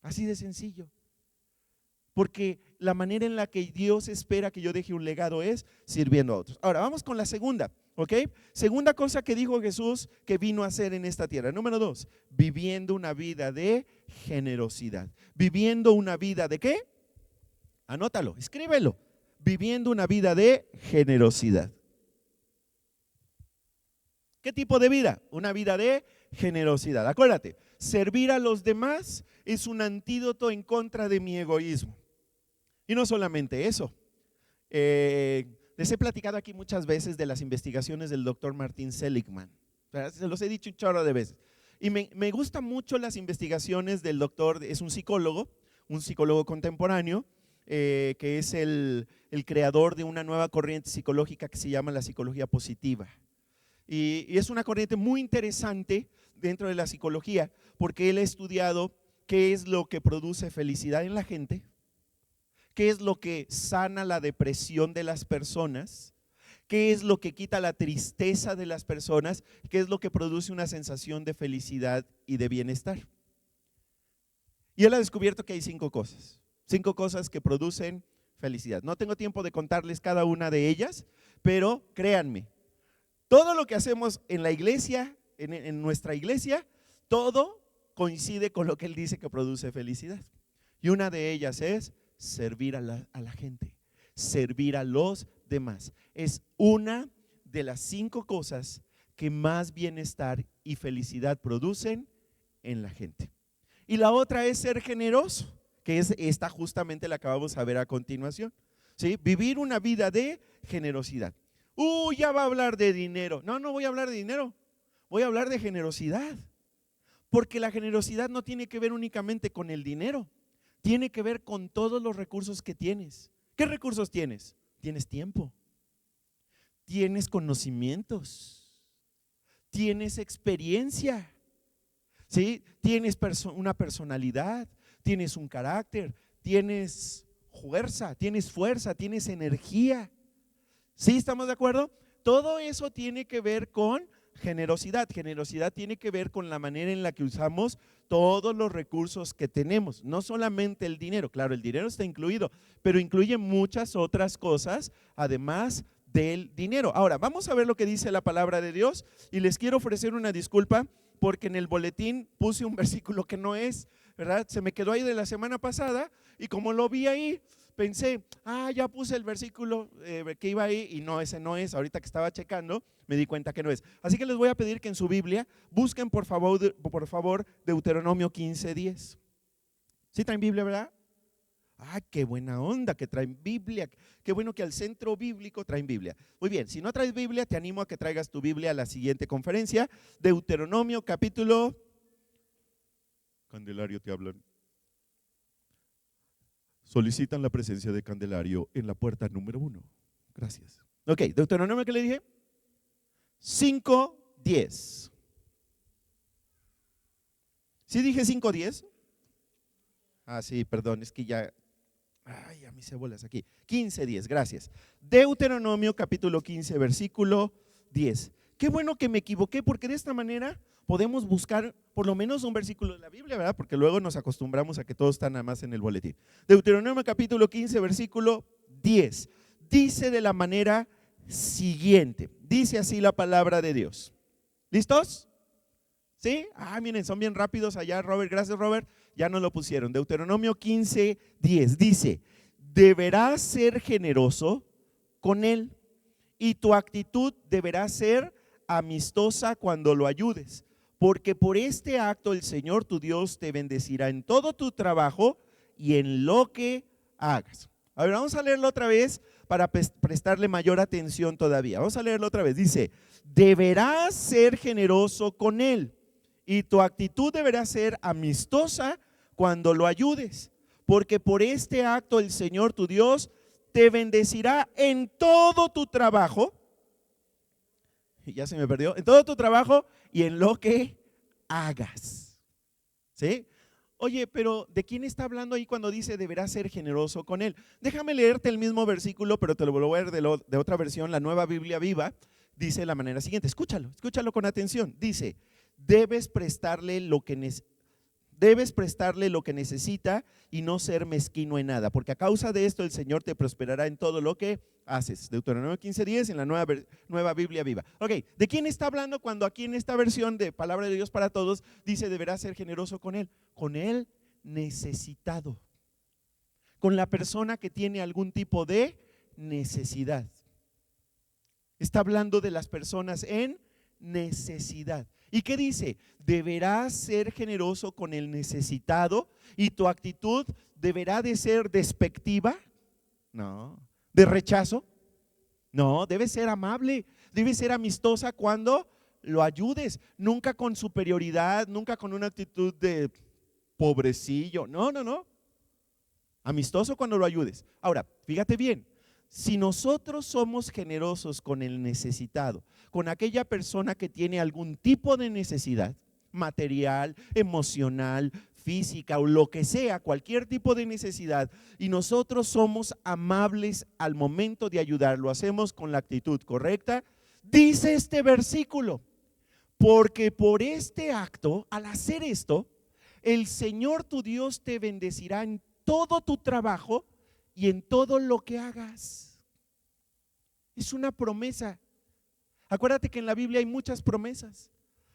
Así de sencillo. Porque la manera en la que Dios espera que yo deje un legado es sirviendo a otros. Ahora vamos con la segunda, ¿ok? Segunda cosa que dijo Jesús que vino a hacer en esta tierra. Número 2, viviendo una vida de generosidad. Viviendo una vida ¿de qué? Anótalo, escríbelo. Viviendo una vida de generosidad. ¿Qué tipo de vida? Una vida de generosidad. Acuérdate, servir a los demás es un antídoto en contra de mi egoísmo. Y no solamente eso. Les he platicado aquí muchas veces de las investigaciones del doctor Martin Seligman. Se los he dicho un chorro de veces. Y me gustan mucho las investigaciones del doctor. Es un psicólogo contemporáneo, que es el creador de una nueva corriente psicológica que se llama la psicología positiva. Y es una corriente muy interesante dentro de la psicología, porque él ha estudiado qué es lo que produce felicidad en la gente, qué es lo que sana la depresión de las personas, qué es lo que quita la tristeza de las personas, qué es lo que produce una sensación de felicidad y de bienestar. Y él ha descubierto que hay 5 cosas que producen felicidad. No tengo tiempo de contarles cada una de ellas, pero créanme, todo lo que hacemos en la iglesia, en nuestra iglesia, todo coincide con lo que él dice que produce felicidad. Y una de ellas es servir a la gente, servir a los demás. Es una de las 5 cosas que más bienestar y felicidad producen en la gente. Y la otra es ser generoso, que es esta justamente la que vamos a ver a continuación. ¿Sí? Vivir una vida de generosidad. Ya va a hablar de dinero. No voy a hablar de dinero, voy a hablar de generosidad. Porque la generosidad no tiene que ver únicamente con el dinero, tiene que ver con todos los recursos que tienes. ¿Qué recursos tienes? Tienes tiempo, tienes conocimientos, tienes experiencia, ¿sí? Tienes una personalidad, tienes un carácter, tienes fuerza, tienes energía. ¿Sí estamos de acuerdo? Todo eso tiene que ver con generosidad. Generosidad tiene que ver con la manera en la que usamos todos los recursos que tenemos, no solamente el dinero. Claro, el dinero está incluido, pero incluye muchas otras cosas además del dinero. Ahora, vamos a ver lo que dice la palabra de Dios, y les quiero ofrecer una disculpa porque en el boletín puse un versículo que no es, ¿verdad? Se me quedó ahí de la semana pasada y como lo vi ahí, pensé, ya puse el versículo que iba ahí y no, ese no es. Ahorita que estaba checando me di cuenta que no es. Así que les voy a pedir que en su Biblia busquen por favor Deuteronomio 15:10. ¿Sí traen Biblia, verdad? Ah, qué buena onda que traen Biblia. Qué bueno que al centro bíblico traen Biblia. Muy bien, si no traes Biblia, te animo a que traigas tu Biblia a la siguiente conferencia. Deuteronomio capítulo... Candelario, te hablan. Solicitan la presencia de Candelario en la puerta número 1. Gracias. Ok, Deuteronomio, ¿qué le dije? 5:10. ¿Sí dije 5:10? Ah, sí, perdón, es que ya... Ay, a mis cebolas aquí. 15:10, gracias. Deuteronomio capítulo 15, versículo 10. Qué bueno que me equivoqué, porque de esta manera podemos buscar por lo menos un versículo de la Biblia, ¿verdad? Porque luego nos acostumbramos a que todo está nada más en el boletín. Deuteronomio capítulo 15, versículo 10. Dice de la manera siguiente. Dice así la palabra de Dios. ¿Listos? ¿Sí? Ah, miren, son bien rápidos allá, Robert. Gracias, Robert. Ya nos lo pusieron. Deuteronomio 15:10 dice: deberás ser generoso con él y tu actitud deberá ser amistosa cuando lo ayudes, porque por este acto el Señor tu Dios te bendecirá en todo tu trabajo y en lo que hagas. A ver, vamos a leerlo otra vez para prestarle mayor atención todavía. Vamos a leerlo otra vez. Dice: deberás ser generoso con él y tu actitud deberá ser amistosa cuando lo ayudes, porque por este acto el Señor tu Dios te bendecirá en todo tu trabajo. Y ya se me perdió. En todo tu trabajo y en lo que hagas. ¿Sí? Oye, pero ¿de quién está hablando ahí cuando dice deberás ser generoso con él? Déjame leerte el mismo versículo, pero te lo voy a leer de otra versión, la Nueva Biblia Viva. Dice de la manera siguiente, escúchalo con atención. Dice: debes prestarle lo que necesita y no ser mezquino en nada, porque a causa de esto el Señor te prosperará en todo lo que haces. Deuteronomio 15:10 en la nueva Biblia Viva. Ok, ¿de quién está hablando cuando aquí en esta versión de Palabra de Dios para Todos dice deberás ser generoso con él? Con el necesitado, con la persona que tiene algún tipo de necesidad. Está hablando de las personas en necesidad. ¿Y qué dice? Deberás ser generoso con el necesitado y tu actitud deberá de ser despectiva. No. ¿De rechazo? No, debe ser amable, debe ser amistosa cuando lo ayudes, nunca con superioridad, nunca con una actitud de pobrecillo. No. Amistoso cuando lo ayudes. Ahora, fíjate bien. Si nosotros somos generosos con el necesitado, con aquella persona que tiene algún tipo de necesidad, material, emocional, física o lo que sea, cualquier tipo de necesidad, y nosotros somos amables al momento de ayudarlo, hacemos con la actitud correcta, dice este versículo: porque por este acto, al hacer esto, el Señor tu Dios te bendecirá en todo tu trabajo y en todo lo que hagas. Es una promesa. Acuérdate que en la Biblia hay muchas promesas.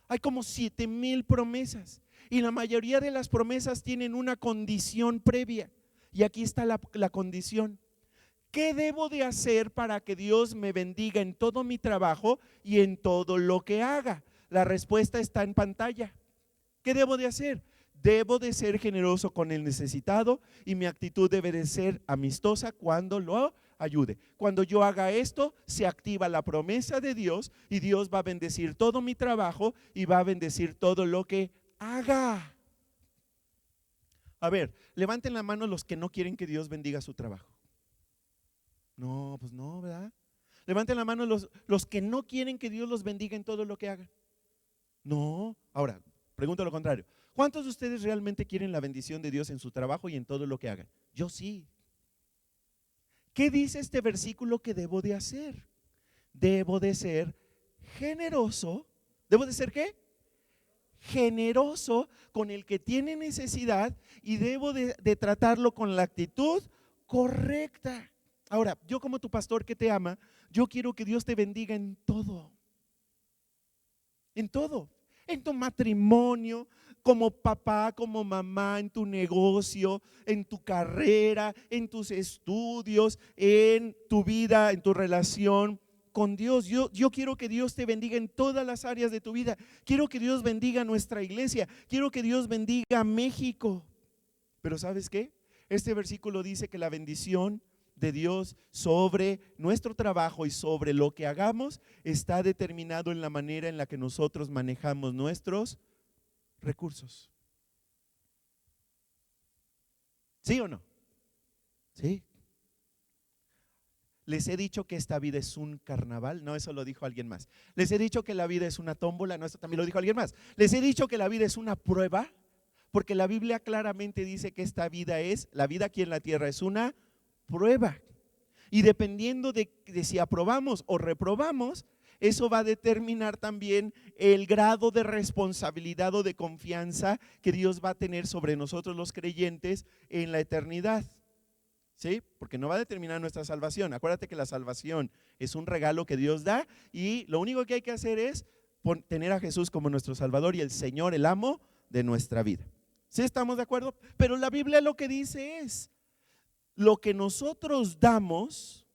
Hay como 7,000 promesas. Y la mayoría de las promesas tienen una condición previa. Y aquí está la condición. ¿Qué debo de hacer para que Dios me bendiga en todo mi trabajo y en todo lo que haga? La respuesta está en pantalla. ¿Qué debo de hacer? Debo de ser generoso con el necesitado y mi actitud debe de ser amistosa cuando lo ayude. Cuando yo haga esto, se activa la promesa de Dios y Dios va a bendecir todo mi trabajo y va a bendecir todo lo que haga. A ver, levanten la mano los que no quieren que Dios bendiga su trabajo. No, pues no, ¿verdad? Levanten la mano los que no quieren que Dios los bendiga en todo lo que hagan. No. Ahora, pregunto lo contrario. ¿Cuántos de ustedes realmente quieren la bendición de Dios en su trabajo y en todo lo que hagan? Yo sí. ¿Qué dice este versículo que debo de hacer? Debo de ser generoso. ¿Debo de ser qué? Generoso con el que tiene necesidad y debo de tratarlo con la actitud correcta. Ahora, yo como tu pastor que te ama, yo quiero que Dios te bendiga en todo. En todo. En tu matrimonio, como papá, como mamá, en tu negocio, en tu carrera, en tus estudios, en tu vida, en tu relación con Dios. Yo quiero que Dios te bendiga en todas las áreas de tu vida. Quiero que Dios bendiga a nuestra iglesia. Quiero que Dios bendiga a México. Pero ¿sabes qué? Este versículo dice que la bendición de Dios sobre nuestro trabajo y sobre lo que hagamos está determinado en la manera en la que nosotros manejamos nuestros recursos. ¿Sí o no? Sí. Les he dicho que esta vida es un carnaval. No, eso lo dijo alguien más. Les he dicho que la vida es una tómbola. No, eso también lo dijo alguien más. Les he dicho que la vida es una prueba, porque la Biblia claramente dice que esta vida la vida aquí en la tierra es una prueba. Y dependiendo de si aprobamos o reprobamos, eso va a determinar también el grado de responsabilidad o de confianza que Dios va a tener sobre nosotros los creyentes en la eternidad. ¿Sí? Porque no va a determinar nuestra salvación. Acuérdate que la salvación es un regalo que Dios da y lo único que hay que hacer es tener a Jesús como nuestro Salvador y el Señor, el amo de nuestra vida. ¿Sí estamos de acuerdo? Pero la Biblia lo que dice es, lo que nosotros damos,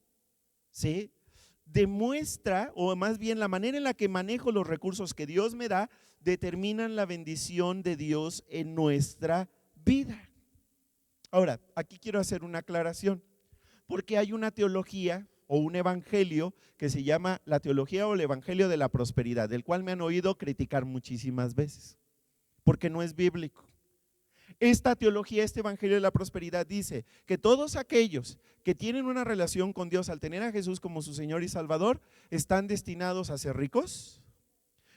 ¿sí?, demuestra, o más bien la manera en la que manejo los recursos que Dios me da, determinan la bendición de Dios en nuestra vida. Ahora, aquí quiero hacer una aclaración, porque hay una teología o un evangelio que se llama la teología o el evangelio de la prosperidad, del cual me han oído criticar muchísimas veces, porque no es bíblico. Esta teología, este evangelio de la prosperidad dice que todos aquellos que tienen una relación con Dios al tener a Jesús como su Señor y Salvador, están destinados a ser ricos,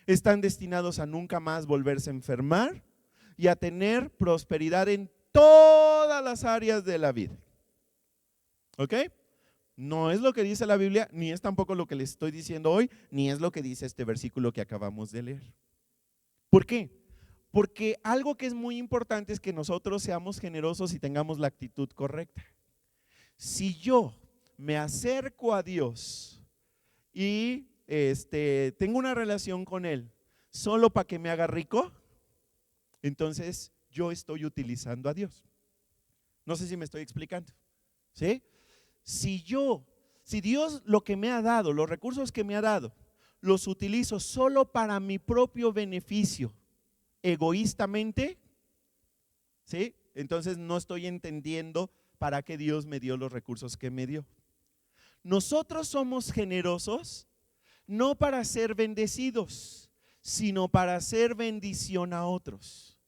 están destinados a nunca más volverse a enfermar y a tener prosperidad en todas las áreas de la vida. ¿Ok? No es lo que dice la Biblia, ni es tampoco lo que les estoy diciendo hoy, ni es lo que dice este versículo que acabamos de leer. ¿Por qué? Porque algo que es muy importante es que nosotros seamos generosos y tengamos la actitud correcta. Si yo me acerco a Dios y tengo una relación con Él solo para que me haga rico, entonces yo estoy utilizando a Dios. No sé si me estoy explicando, ¿sí? Si Dios lo que me ha dado, los recursos que me ha dado, los utilizo solo para mi propio beneficio, egoístamente, ¿sí?, entonces no estoy entendiendo para qué Dios me dio los recursos que me dio. Nosotros somos generosos no para ser bendecidos, sino para hacer bendición a otros.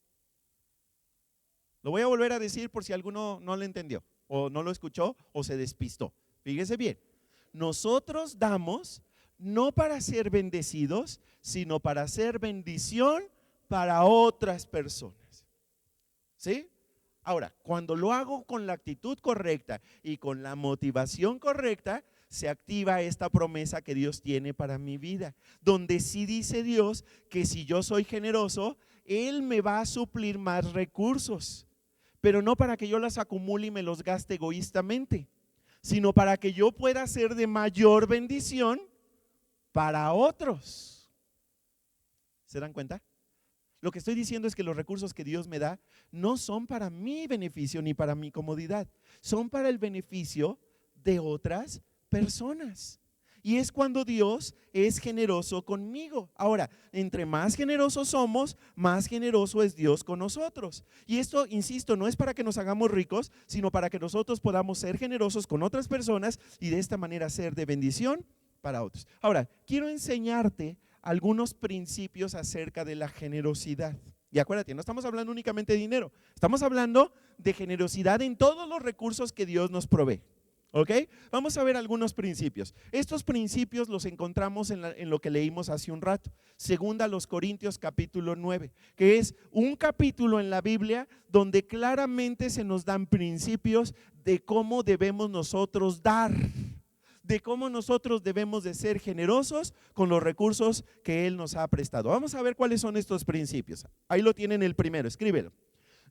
Lo voy a volver a decir por si alguno no lo entendió o no lo escuchó o se despistó. Fíjese bien, nosotros damos no para ser bendecidos, sino para hacer bendición para otras personas. ¿Sí? Ahora, cuando lo hago con la actitud correcta y con la motivación correcta, se activa esta promesa que Dios tiene para mi vida, donde sí dice Dios que si yo soy generoso, Él me va a suplir más recursos, pero no para que yo las acumule y me los gaste egoístamente, sino para que yo pueda ser de mayor bendición para otros. ¿Se dan cuenta? Lo que estoy diciendo es que los recursos que Dios me da no son para mi beneficio ni para mi comodidad, son para el beneficio de otras personas. Y es cuando Dios es generoso conmigo. Ahora, entre más generosos somos, más generoso es Dios con nosotros. Y esto, insisto, no es para que nos hagamos ricos, sino para que nosotros podamos ser generosos con otras personas y de esta manera ser de bendición para otros. Ahora, quiero enseñarte algunos principios acerca de la generosidad. Y acuérdate, no estamos hablando únicamente de dinero, estamos hablando de generosidad en todos los recursos que Dios nos provee. ¿Ok? Vamos a ver algunos principios. Estos principios los encontramos en lo que leímos hace un rato, segunda a los Corintios capítulo 9, que es un capítulo en la Biblia donde claramente se nos dan principios de cómo debemos nosotros dar, de cómo nosotros debemos de ser generosos con los recursos que Él nos ha prestado. Vamos a ver cuáles son estos principios. Ahí lo tienen el primero, escríbelo.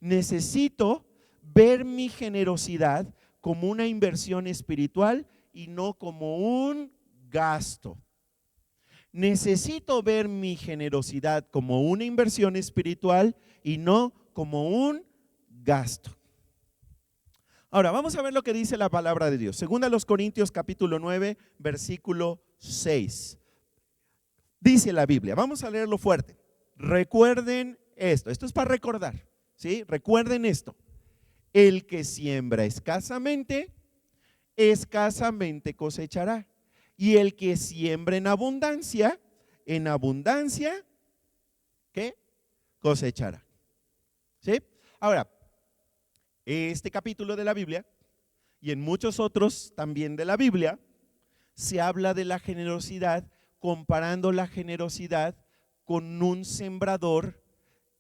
Necesito ver mi generosidad como una inversión espiritual y no como un gasto. Necesito ver mi generosidad como una inversión espiritual y no como un gasto. Ahora vamos a ver lo que dice la palabra de Dios. Segunda a los Corintios capítulo 9 versículo 6. Dice la Biblia, vamos a leerlo fuerte. Recuerden esto es para recordar, ¿sí? Recuerden esto. El que siembra escasamente, escasamente cosechará. Y el que siembra en abundancia, ¿qué? Cosechará. ¿Sí? Ahora, este capítulo de la Biblia y en muchos otros también de la Biblia se habla de la generosidad, comparando la generosidad con un sembrador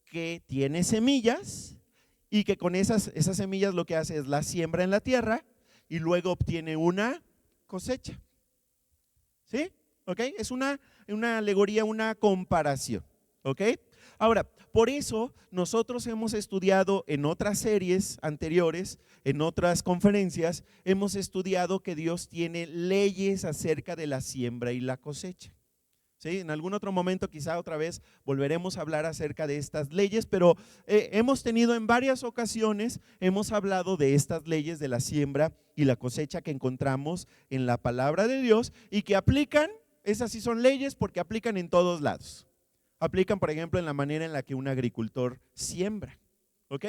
que tiene semillas y que con esas semillas lo que hace es la siembra en la tierra y luego obtiene una cosecha. ¿Sí? ¿Ok? Es una alegoría, una comparación. ¿Ok? Ahora, por eso nosotros hemos estudiado en otras series anteriores, en otras conferencias, hemos estudiado que Dios tiene leyes acerca de la siembra y la cosecha. ¿Sí? En algún otro momento quizá otra vez volveremos a hablar acerca de estas leyes, pero hemos tenido en varias ocasiones, hemos hablado de estas leyes de la siembra y la cosecha que encontramos en la palabra de Dios y que aplican, esas sí son leyes porque aplican en todos lados. Aplican, por ejemplo, en la manera en la que un agricultor siembra. ¿Ok?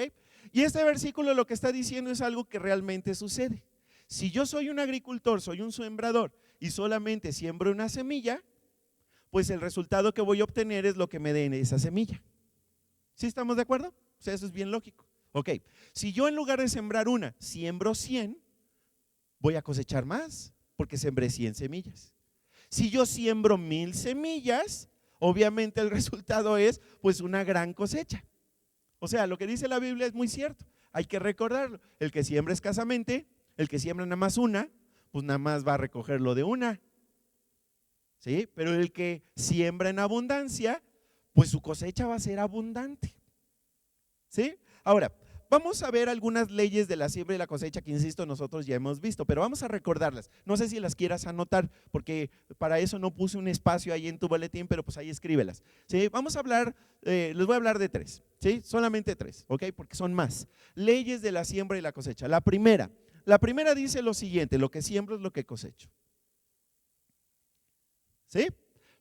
Y este versículo lo que está diciendo es algo que realmente sucede. Si yo soy un agricultor, soy un sembrador y solamente siembro una semilla, pues el resultado que voy a obtener es lo que me den esa semilla. ¿Sí estamos de acuerdo? O sea, eso es bien lógico. Ok, si yo en lugar de sembrar una, siembro 100, voy a cosechar más porque sembré 100 semillas. Si yo siembro 1000 semillas, obviamente el resultado es pues una gran cosecha. O sea, lo que dice la Biblia es muy cierto, hay que recordarlo. El que siembra escasamente, el que siembra nada más una, pues nada más va a recoger lo de una. ¿Sí? Pero el que siembra en abundancia, pues su cosecha va a ser abundante. ¿Sí? Ahora, vamos a ver algunas leyes de la siembra y la cosecha que, insisto, nosotros ya hemos visto, pero vamos a recordarlas. No sé si las quieras anotar, porque para eso no puse un espacio ahí en tu boletín, pero pues ahí escríbelas. ¿Sí? Vamos a hablar, les voy a hablar de 3, ¿sí? Solamente 3, ¿ok? Porque son más. Leyes de la siembra y la cosecha. La primera dice lo siguiente: lo que siembro es lo que cosecho. ¿Sí?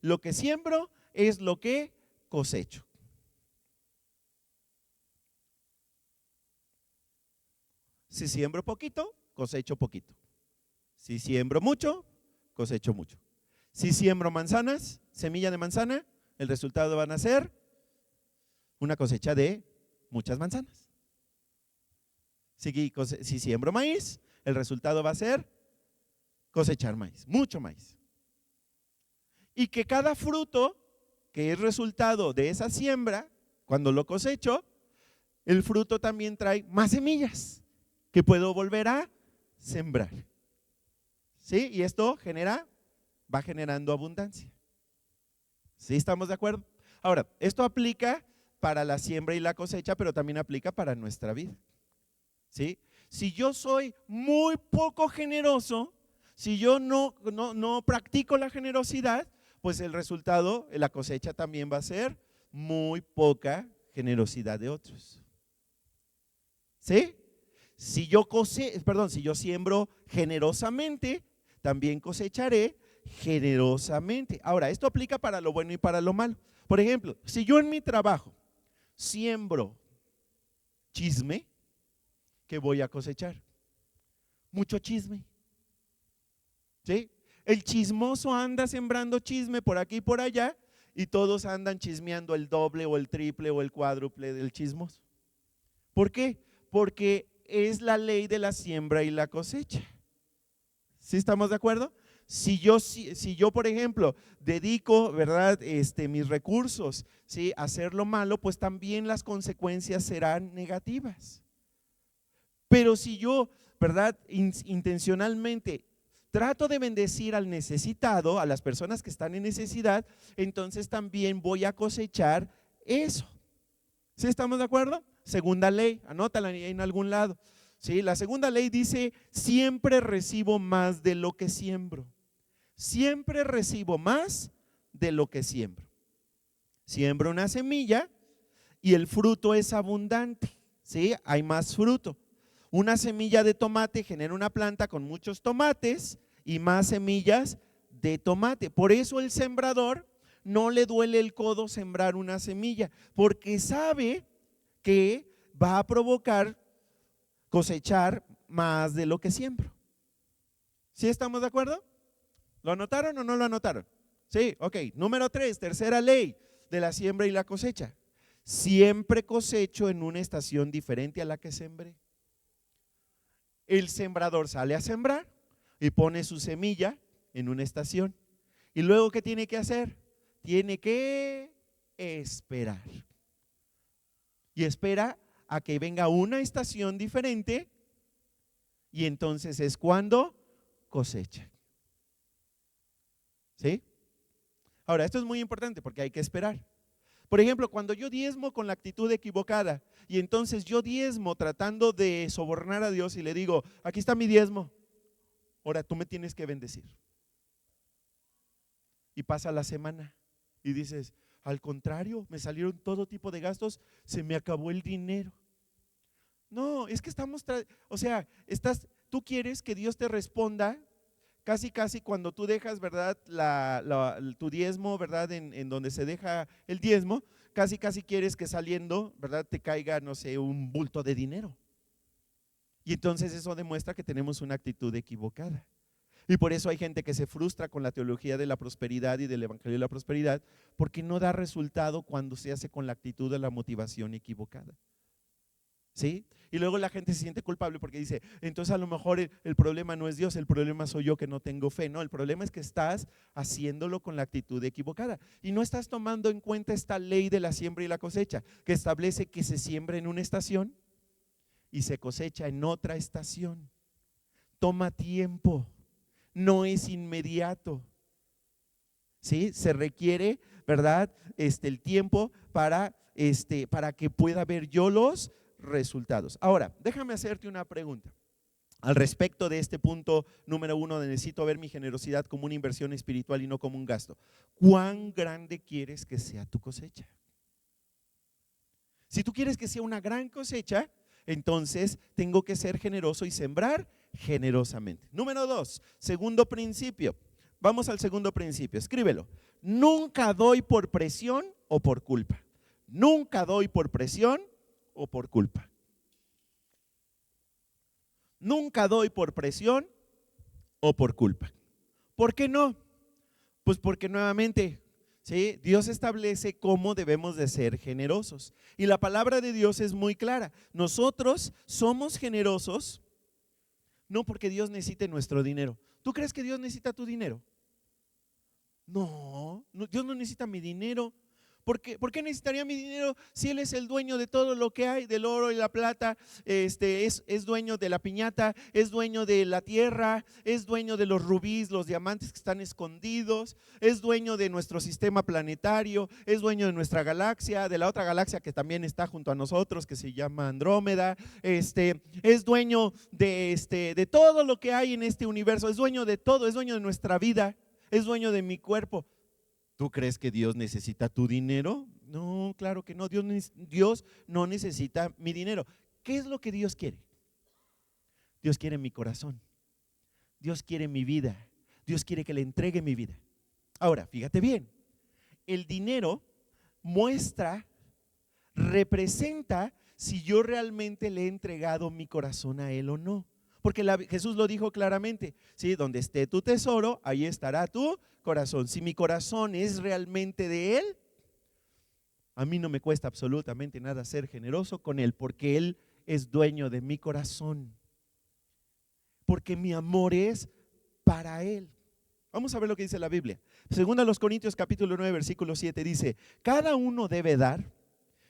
Lo que siembro es lo que cosecho. Si siembro poquito, cosecho poquito. Si siembro mucho, cosecho mucho. Si siembro manzanas, semilla de manzana, el resultado van a ser una cosecha de muchas manzanas. Si siembro maíz, el resultado va a ser cosechar maíz, mucho maíz. Y que cada fruto que es resultado de esa siembra, cuando lo cosecho, el fruto también trae más semillas que puedo volver a sembrar. ¿Sí? Y esto va generando abundancia. ¿Sí estamos de acuerdo? Ahora, esto aplica para la siembra y la cosecha, pero también aplica para nuestra vida. ¿Sí? Si yo soy muy poco generoso, si yo no practico la generosidad, pues el resultado, la cosecha también va a ser muy poca generosidad de otros. ¿Sí? Si yo siembro generosamente, también cosecharé generosamente. Ahora, esto aplica para lo bueno y para lo malo. Por ejemplo, si yo en mi trabajo siembro chisme, ¿qué voy a cosechar? Mucho chisme. ¿Sí? El chismoso anda sembrando chisme por aquí y por allá y todos andan chismeando el doble o el triple o el cuádruple del chismoso. ¿Por qué? Porque es la ley de la siembra y la cosecha. ¿Sí estamos de acuerdo? Si yo, por ejemplo, dedico, ¿verdad?, mis recursos, ¿sí?, a hacer lo malo, pues también las consecuencias serán negativas. Pero si yo, ¿verdad?, intencionalmente trato de bendecir al necesitado, a las personas que están en necesidad, entonces también voy a cosechar eso. ¿Sí estamos de acuerdo? Segunda ley, anótala en algún lado. ¿Sí? La segunda ley dice: siempre recibo más de lo que siembro. Siempre recibo más de lo que siembro. Siembro una semilla y el fruto es abundante. ¿Sí? Hay más fruto. Una semilla de tomate genera una planta con muchos tomates y más semillas de tomate. Por eso el sembrador no le duele el codo sembrar una semilla, porque sabe que va a provocar cosechar más de lo que siembro. ¿Sí estamos de acuerdo? ¿Lo anotaron o no lo anotaron? Sí, ok. Número 3, tercera ley de la siembra y la cosecha. Siempre cosecho en una estación diferente a la que sembré. El sembrador sale a sembrar y pone su semilla en una estación. ¿Y luego qué tiene que hacer? Tiene que esperar. Y espera a que venga una estación diferente y entonces es cuando cosecha. ¿Sí? Ahora, esto es muy importante porque hay que esperar. Por ejemplo, cuando yo diezmo con la actitud equivocada y entonces yo diezmo tratando de sobornar a Dios y le digo, aquí está mi diezmo, ahora tú me tienes que bendecir. Y pasa la semana y dices, al contrario, me salieron todo tipo de gastos, se me acabó el dinero. No, es que tú quieres que Dios te responda casi cuando tú dejas, ¿verdad? Tu diezmo, ¿verdad? En donde se deja el diezmo, casi quieres que saliendo, ¿verdad? Te caiga, no sé, un bulto de dinero. Y entonces eso demuestra que tenemos una actitud equivocada. Y por eso hay gente que se frustra con la teología de la prosperidad y del evangelio de la prosperidad, porque no da resultado cuando se hace con la actitud de la motivación equivocada. ¿Sí? Y luego la gente se siente culpable porque dice, entonces a lo mejor el problema no es Dios, el problema soy yo que no tengo fe. No, el problema es que estás haciéndolo con la actitud equivocada y no estás tomando en cuenta esta ley de la siembra y la cosecha, que establece que se siembra en una estación y se cosecha en otra estación. Toma tiempo, no es inmediato. ¿Sí? Se requiere, ¿verdad? El tiempo para que pueda ver yo los resultados. Ahora, déjame hacerte una pregunta al respecto de este punto número 1 de necesito ver mi generosidad como una inversión espiritual y no como un gasto. ¿Cuán grande quieres que sea tu cosecha? Si tú quieres que sea una gran cosecha, entonces tengo que ser generoso y sembrar generosamente. Número 2, segundo principio. Vamos al segundo principio, escríbelo. Nunca doy por presión o por culpa. Nunca doy por presión o por culpa. Nunca doy por presión o por culpa. ¿Por qué no? Pues porque nuevamente, ¿sí? Dios establece cómo debemos de ser generosos. Y la palabra de Dios es muy clara. Nosotros somos generosos no porque Dios necesite nuestro dinero. ¿Tú crees que Dios necesita tu dinero? No, Dios no necesita mi dinero. ¿Por qué necesitaría mi dinero si Él es el dueño de todo lo que hay, del oro y la plata? Es dueño de la piñata, es dueño de la tierra, es dueño de los rubíes, los diamantes que están escondidos, es dueño de nuestro sistema planetario, es dueño de nuestra galaxia, de la otra galaxia que también está junto a nosotros, que se llama Andrómeda, es dueño de todo lo que hay en este universo, es dueño de todo, es dueño de nuestra vida, es dueño de mi cuerpo. ¿Tú crees que Dios necesita tu dinero? No, claro que no. Dios no necesita mi dinero. ¿Qué es lo que Dios quiere? Dios quiere mi corazón. Dios quiere mi vida. Dios quiere que le entregue mi vida. Ahora, fíjate bien. El dinero representa si yo realmente le he entregado mi corazón a Él o no. Porque Jesús lo dijo claramente, ¿sí? Donde esté tu tesoro, ahí estará tu corazón. Si mi corazón es realmente de Él, a mí no me cuesta absolutamente nada ser generoso con Él, porque Él es dueño de mi corazón. Porque mi amor es para Él. Vamos a ver lo que dice la Biblia. Según a los Corintios capítulo 9 versículo 7 dice, cada uno debe dar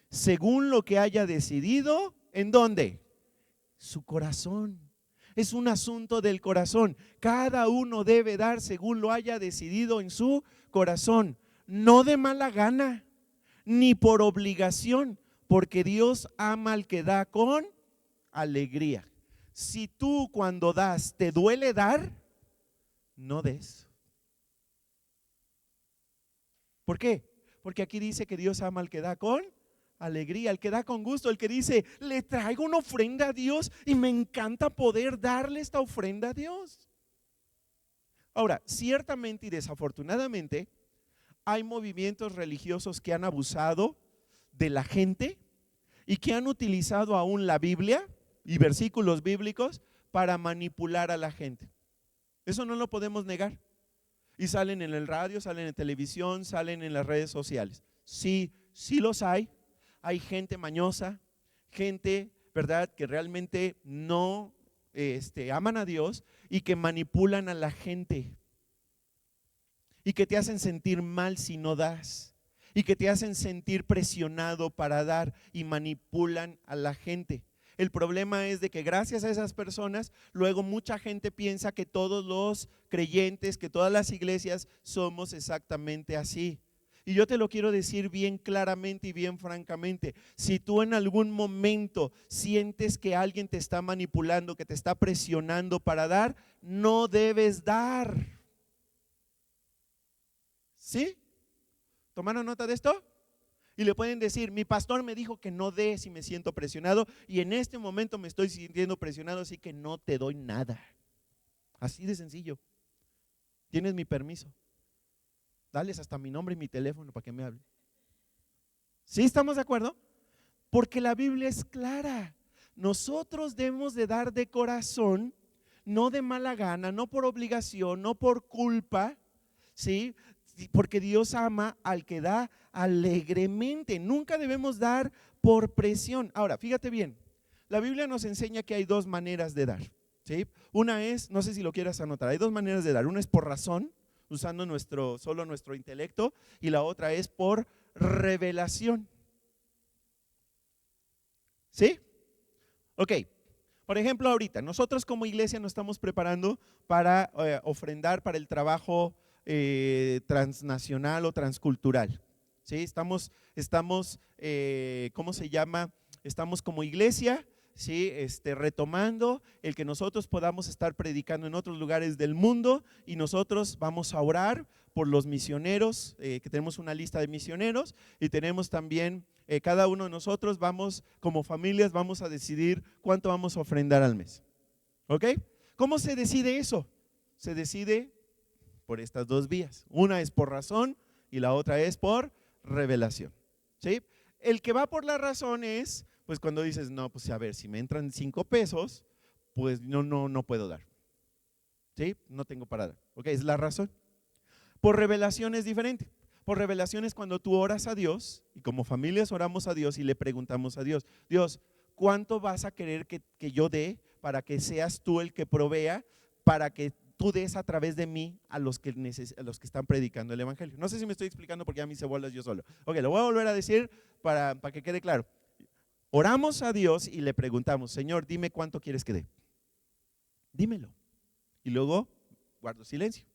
según lo que haya decidido, ¿en dónde? Su corazón. Es un asunto del corazón. Cada uno debe dar según lo haya decidido en su corazón, no de mala gana, ni por obligación, porque Dios ama al que da con alegría. Si tú cuando das te duele dar, no des. ¿Por qué? Porque aquí dice que Dios ama al que da con alegría, el que da con gusto, el que dice, le traigo una ofrenda a Dios y me encanta poder darle esta ofrenda a Dios. Ahora, ciertamente y desafortunadamente, hay movimientos religiosos que han abusado de la gente y que han utilizado aún la Biblia, y versículos bíblicos para manipular a la gente. Eso no lo podemos negar. Y salen en el radio, salen en televisión, salen en las redes sociales. Sí, sí los hay. Hay gente mañosa, gente, ¿verdad?, que realmente no aman a Dios y que manipulan a la gente. Y que te hacen sentir mal si no das. Y que te hacen sentir presionado para dar y manipulan a la gente. El problema es de que gracias a esas personas, luego mucha gente piensa que todos los creyentes, que todas las iglesias somos exactamente así. Y yo te lo quiero decir bien claramente y bien francamente. Si tú en algún momento sientes que alguien te está manipulando, que te está presionando para dar, no debes dar. ¿Sí? ¿Tomaron nota de esto? Y le pueden decir, mi pastor me dijo que no dé si me siento presionado y en este momento me estoy sintiendo presionado, así que no te doy nada. Así de sencillo. Tienes mi permiso. Dales hasta mi nombre y mi teléfono para que me hable. ¿Sí estamos de acuerdo? Porque la Biblia es clara. Nosotros debemos de dar de corazón, no de mala gana, no por obligación, no por culpa, ¿sí? Porque Dios ama al que da alegremente. Nunca debemos dar por presión. Ahora, fíjate bien, la Biblia nos enseña que hay dos maneras de dar, ¿sí? Una es, no sé si lo quieras anotar, hay dos maneras de dar. Una es por razón, usando solo nuestro intelecto, y la otra es por revelación. ¿Sí? Ok. Por ejemplo, ahorita nosotros como iglesia nos estamos preparando para ofrendar para el trabajo transnacional o transcultural. ¿Sí? Estamos ¿cómo se llama? Estamos como iglesia, ¿sí? Retomando el que nosotros podamos estar predicando en otros lugares del mundo, y nosotros vamos a orar por los misioneros, que tenemos una lista de misioneros, y tenemos también, cada uno de nosotros vamos, como familias, vamos a decidir cuánto vamos a ofrendar al mes. ¿Ok? ¿Cómo se decide eso? Se decide por estas dos vías. Una es por razón y la otra es por revelación. ¿Sí? El que va por la razón es, pues cuando dices, no, pues a ver, si me entran 5 pesos, pues no puedo dar. ¿Sí? No tengo para dar. ¿Ok? Es la razón. Por revelación es diferente. Por revelación es cuando tú oras a Dios, y como familias oramos a Dios y le preguntamos a Dios, Dios, ¿cuánto vas a querer que yo dé para que seas tú el que provea, para que tú des a través de mí a los que están predicando el evangelio? No sé si me estoy explicando porque a mí se bolas yo solo. Ok, lo voy a volver a decir para que quede claro. Oramos a Dios y le preguntamos, Señor, dime cuánto quieres que dé. Dímelo. Y luego guardo silencio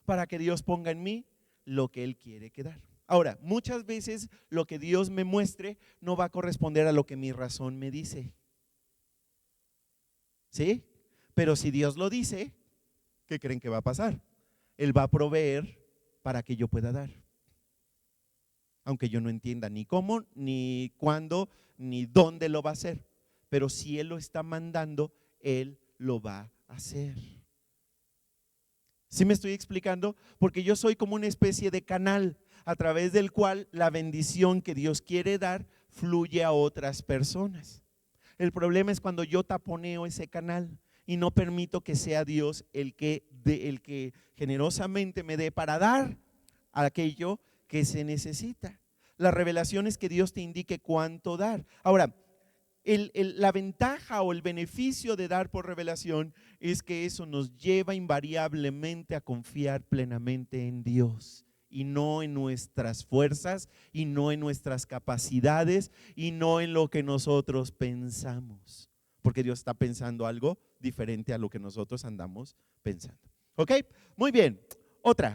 para que Dios ponga en mí lo que Él quiere que dar. Ahora, muchas veces lo que Dios me muestre no va a corresponder a lo que mi razón me dice. ¿Sí? Pero si Dios lo dice, ¿qué creen que va a pasar? Él va a proveer para que yo pueda dar. Aunque yo no entienda ni cómo, ni cuándo, ni dónde lo va a hacer. Pero si Él lo está mandando, Él lo va a hacer. ¿Sí me estoy explicando? Porque yo soy como una especie de canal a través del cual la bendición que Dios quiere dar fluye a otras personas. El problema es cuando yo taponeo ese canal y no permito que sea Dios el que generosamente me dé para dar aquello que se necesita. La revelación es que Dios te indique cuánto dar. Ahora, la ventaja o el beneficio de dar por revelación es que eso nos lleva invariablemente a confiar plenamente en Dios y no en nuestras fuerzas y no en nuestras capacidades y no en lo que nosotros pensamos, porque Dios está pensando algo diferente a lo que nosotros andamos pensando. ¿Ok? Muy bien.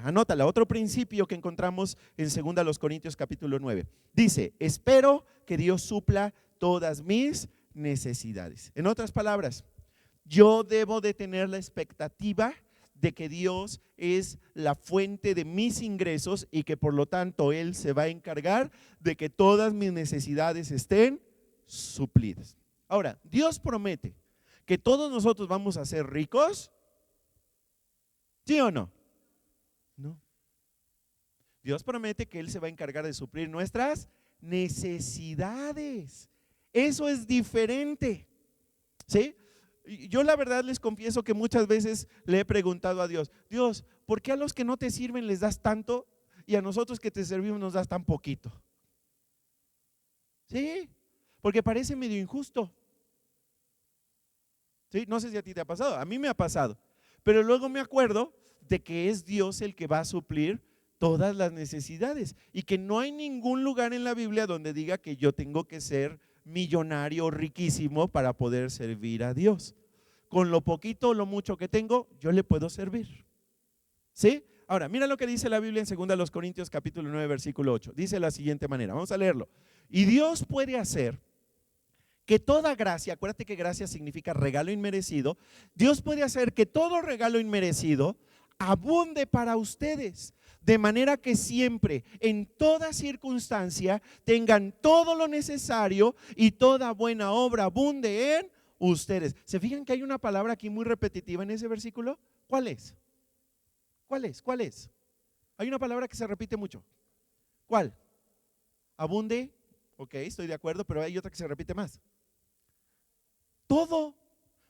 Anótala, otro principio que encontramos en 2 Corintios capítulo 9. Dice, espero que Dios supla todas mis necesidades. En otras palabras, yo debo de tener la expectativa de que Dios es la fuente de mis ingresos y que por lo tanto Él se va a encargar de que todas mis necesidades estén suplidas. Ahora, Dios promete que todos nosotros vamos a ser ricos, ¿sí o no? No. Dios promete que Él se va a encargar de suplir nuestras necesidades. Eso es diferente. ¿Sí? Yo la verdad les confieso que muchas veces le he preguntado a Dios, Dios, ¿por qué a los que no te sirven les das tanto y a nosotros que te servimos nos das tan poquito? ¿Sí? Porque parece medio injusto. ¿Sí? No sé si a ti te ha pasado, a mí me ha pasado. Pero luego me acuerdo de que es Dios el que va a suplir todas las necesidades y que no hay ningún lugar en la Biblia donde diga que yo tengo que ser millonario o riquísimo para poder servir a Dios. Con lo poquito o lo mucho que tengo, yo le puedo servir. ¿Sí? Ahora, mira lo que dice la Biblia en 2 Corintios capítulo 9, versículo 8. Dice de la siguiente manera, vamos a leerlo. Y Dios puede hacer que toda gracia, acuérdate que gracia significa regalo inmerecido, Dios puede hacer que todo regalo inmerecido abunde para ustedes, de manera que siempre, en toda circunstancia, tengan todo lo necesario y toda buena obra abunde en ustedes. ¿Se fijan que hay una palabra aquí muy repetitiva en ese versículo? ¿Cuál es? ¿Cuál es? ¿Cuál es? Hay una palabra que se repite mucho. ¿Cuál? Abunde. Ok, estoy de acuerdo, pero hay otra que se repite más. Todo.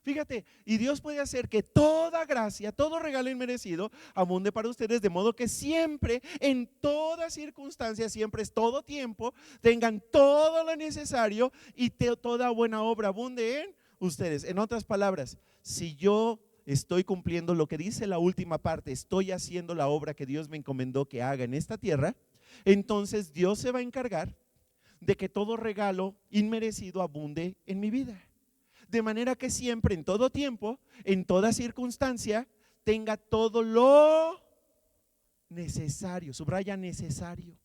Fíjate, y Dios puede hacer que toda gracia, todo regalo inmerecido abunde para ustedes, de modo que siempre, en toda circunstancia, siempre es todo tiempo, tengan todo lo necesario y toda buena obra abunde en ustedes. En otras palabras, si yo estoy cumpliendo lo que dice la última parte, estoy haciendo la obra que Dios me encomendó que haga en esta tierra, entonces Dios se va a encargar de que todo regalo inmerecido abunde en mi vida. De manera que siempre, en todo tiempo, en toda circunstancia, tenga todo lo necesario. Subraya necesario.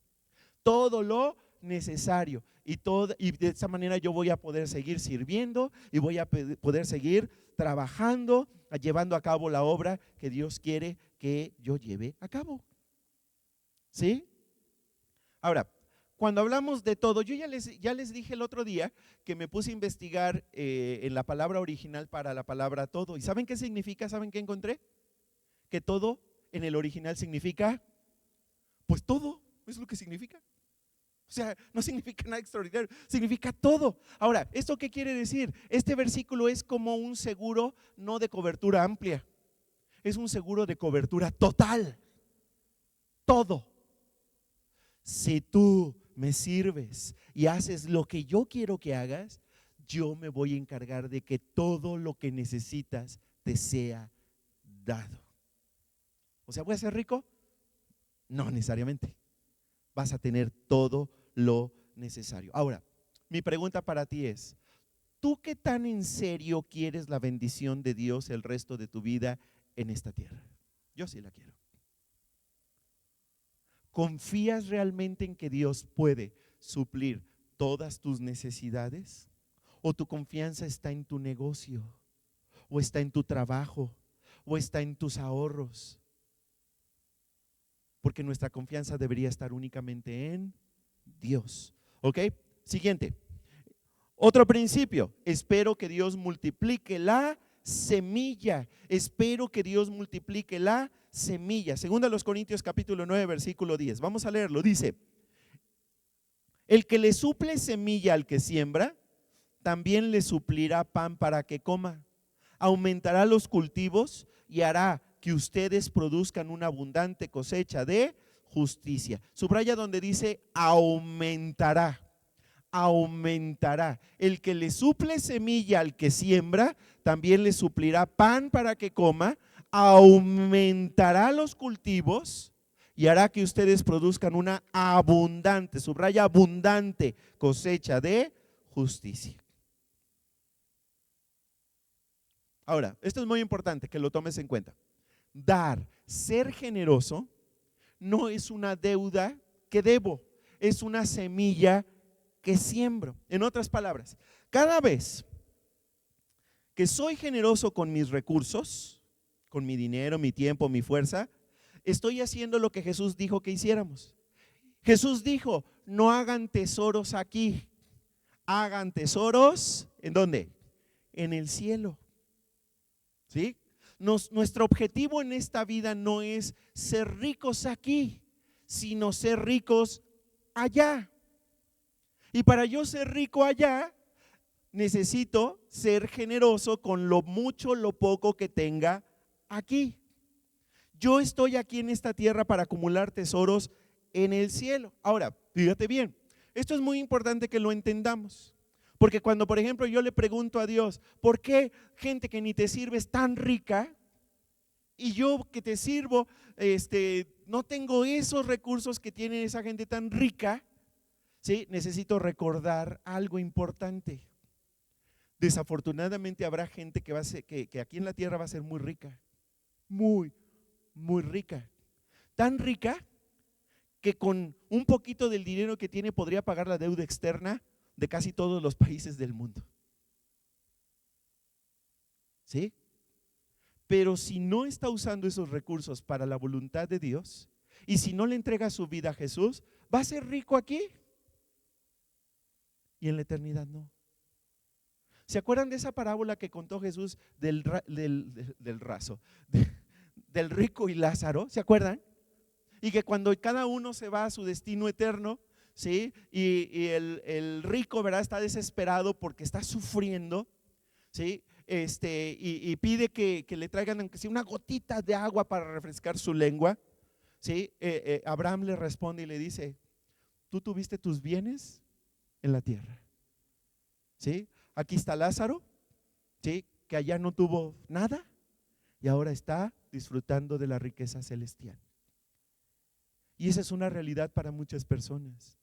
Todo lo necesario. Y de esa manera yo voy a poder seguir sirviendo y voy a poder seguir trabajando, llevando a cabo la obra que Dios quiere que yo lleve a cabo. ¿Sí? Ahora, cuando hablamos de todo, yo ya les dije el otro día que me puse a investigar en la palabra original para la palabra todo. ¿Y saben qué significa? ¿Saben qué encontré? Que todo en el original significa, pues todo, es lo que significa. O sea, no significa nada extraordinario, significa todo. Ahora, ¿esto qué quiere decir? Este versículo es como un seguro no de cobertura amplia, es un seguro de cobertura total. Todo. Si tú me sirves y haces lo que yo quiero que hagas, yo me voy a encargar de que todo lo que necesitas te sea dado. O sea, ¿voy a ser rico? No necesariamente. Vas a tener todo lo necesario. Ahora, mi pregunta para ti es, ¿tú qué tan en serio quieres la bendición de Dios el resto de tu vida en esta tierra? Yo sí la quiero. ¿Confías realmente en que Dios puede suplir todas tus necesidades? ¿O tu confianza está en tu negocio? ¿O está en tu trabajo? ¿O está en tus ahorros? Porque nuestra confianza debería estar únicamente en Dios. ¿Ok? Siguiente. Otro principio. Espero que Dios multiplique la semilla. Espero que Dios multiplique la semilla. 2 Corintios capítulo 9, versículo 10. Vamos a leerlo. Dice: el que le suple semilla al que siembra, también le suplirá pan para que coma. Aumentará los cultivos y hará que ustedes produzcan una abundante cosecha de justicia. Subraya donde dice aumentará. Aumentará. El que le suple semilla al que siembra, también le suplirá pan para que coma, aumentará los cultivos y hará que ustedes produzcan una abundante, subraya abundante cosecha de justicia. Ahora, esto es muy importante que lo tomes en cuenta. Dar, ser generoso, no es una deuda que debo, es una semilla que siembro. En otras palabras, cada vez que soy generoso con mis recursos, con mi dinero, mi tiempo, mi fuerza, estoy haciendo lo que Jesús dijo que hiciéramos. Jesús dijo: no hagan tesoros aquí, hagan tesoros, ¿en dónde? En el cielo. ¿Sí? Nuestro objetivo en esta vida no es ser ricos aquí, sino ser ricos allá. Y para yo ser rico allá, necesito ser generoso con lo mucho, lo poco que tenga aquí. Yo estoy aquí en esta tierra para acumular tesoros en el cielo. Ahora, fíjate bien, esto es muy importante que lo entendamos. Porque cuando, por ejemplo, yo le pregunto a Dios, ¿por qué gente que ni te sirve es tan rica? Y yo que te sirvo, no tengo esos recursos que tiene esa gente tan rica. ¿Sí? Necesito recordar algo importante. Desafortunadamente habrá gente que que aquí en la tierra va a ser muy rica, muy, muy rica. Tan rica que con un poquito del dinero que tiene podría pagar la deuda externa de casi todos los países del mundo. ¿Sí? Pero si no está usando esos recursos para la voluntad de Dios y si no le entrega su vida a Jesús, va a ser rico aquí y en la eternidad no. ¿Se acuerdan de esa parábola que contó Jesús del rico y Lázaro? ¿Se acuerdan? Y que cuando cada uno se va a su destino eterno, ¿sí? Y el rico, ¿verdad? Está desesperado porque está sufriendo, ¿sí? Y pide que le traigan aunque sea una gotita de agua para refrescar su lengua, ¿sí? Abraham le responde y le dice, tú tuviste tus bienes en la tierra, ¿sí? Aquí está Lázaro, ¿sí? Que allá no tuvo nada y ahora está disfrutando de la riqueza celestial. Y esa es una realidad para muchas personas.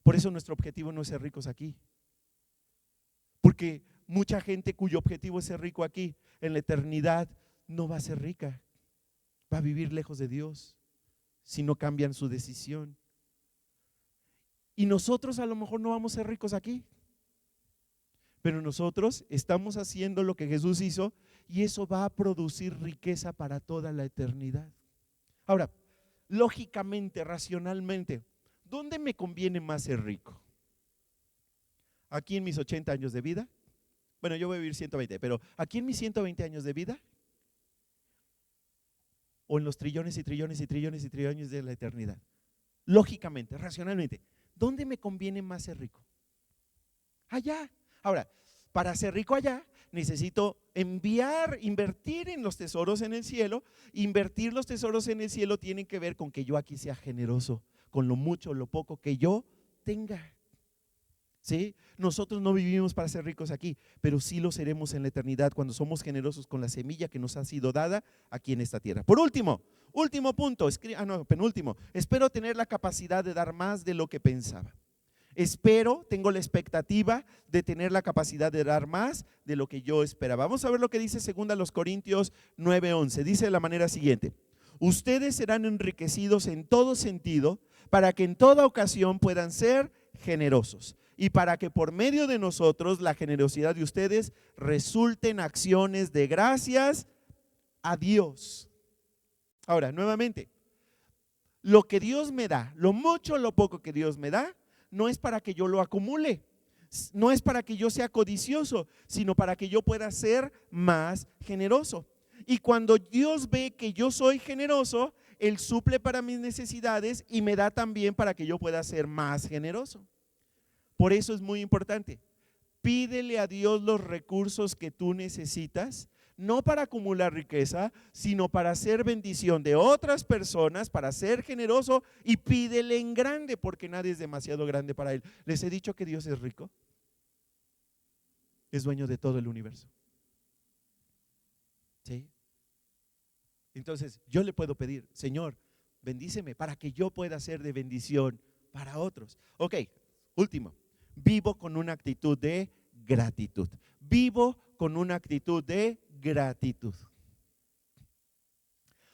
Por eso nuestro objetivo no es ser ricos aquí. Porque mucha gente cuyo objetivo es ser rico aquí, en la eternidad no va a ser rica. Va a vivir lejos de Dios si no cambian su decisión. Y nosotros a lo mejor no vamos a ser ricos aquí, pero nosotros estamos haciendo lo que Jesús hizo y eso va a producir riqueza para toda la eternidad. Ahora, lógicamente, racionalmente, ¿dónde me conviene más ser rico? ¿Aquí en mis 80 años de vida? Bueno, yo voy a vivir 120, pero ¿aquí en mis 120 años de vida? ¿O en los trillones y trillones y trillones y trillones de la eternidad? Lógicamente, racionalmente, ¿dónde me conviene más ser rico? Allá. Ahora, para ser rico allá, necesito invertir en los tesoros en el cielo. Invertir los tesoros en el cielo tiene que ver con que yo aquí sea generoso, con lo mucho o lo poco que yo tenga. ¿Sí? Nosotros no vivimos para ser ricos aquí, pero sí lo seremos en la eternidad cuando somos generosos con la semilla que nos ha sido dada aquí en esta tierra. Por último punto, penúltimo, espero tener la capacidad de dar más de lo que pensaba. Tengo la expectativa de tener la capacidad de dar más de lo que yo esperaba. Vamos a ver lo que dice 2 Corintios 9:11. Dice de la manera siguiente: ustedes serán enriquecidos en todo sentido para que en toda ocasión puedan ser generosos y para que por medio de nosotros la generosidad de ustedes resulte en acciones de gracias a Dios. Ahora, nuevamente, lo que Dios me da, lo mucho o lo poco que Dios me da, no es para que yo lo acumule, no es para que yo sea codicioso, sino para que yo pueda ser más generoso. Y cuando Dios ve que yo soy generoso, Él suple para mis necesidades y me da también para que yo pueda ser más generoso. Por eso es muy importante. Pídele a Dios los recursos que tú necesitas, no para acumular riqueza, sino para hacer bendición de otras personas, para ser generoso, y pídele en grande, porque nadie es demasiado grande para Él. Les he dicho que Dios es rico, es dueño de todo el universo. ¿Sí? Entonces yo le puedo pedir, Señor, bendíceme para que yo pueda ser de bendición para otros. Ok, último, vivo con una actitud de gratitud. Vivo con una actitud de gratitud.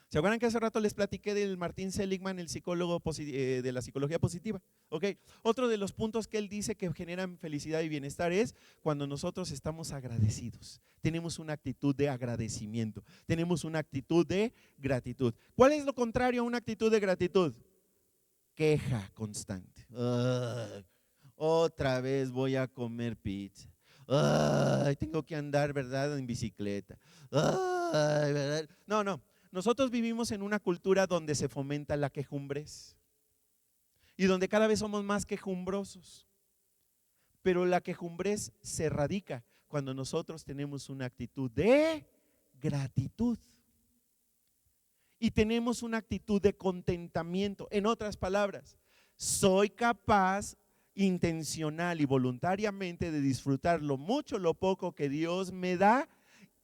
¿Se acuerdan que hace rato les platiqué del Martin Seligman, el psicólogo de la psicología positiva? Okay. Otro de los puntos que él dice que generan felicidad y bienestar es cuando nosotros estamos agradecidos. Tenemos una actitud de agradecimiento, tenemos una actitud de gratitud. ¿Cuál es lo contrario a una actitud de gratitud? Queja constante. Otra vez voy a comer pizza. Tengo que andar, ¿verdad?, en bicicleta. ¿Verdad? No. Nosotros vivimos en una cultura donde se fomenta la quejumbres y donde cada vez somos más quejumbrosos. Pero la quejumbrez se radica cuando nosotros tenemos una actitud de gratitud y tenemos una actitud de contentamiento. En otras palabras, soy capaz intencional y voluntariamente de disfrutar lo mucho o lo poco que Dios me da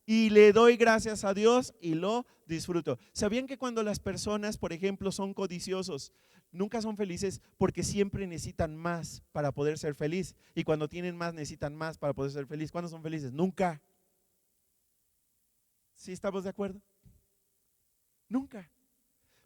y le doy gracias a Dios y lo disfruto. ¿Sabían que cuando las personas, por ejemplo, son codiciosos, nunca son felices porque siempre necesitan más para poder ser feliz? Y cuando tienen más, necesitan más para poder ser feliz. ¿Cuándo son felices? Nunca. ¿Sí estamos de acuerdo? Nunca.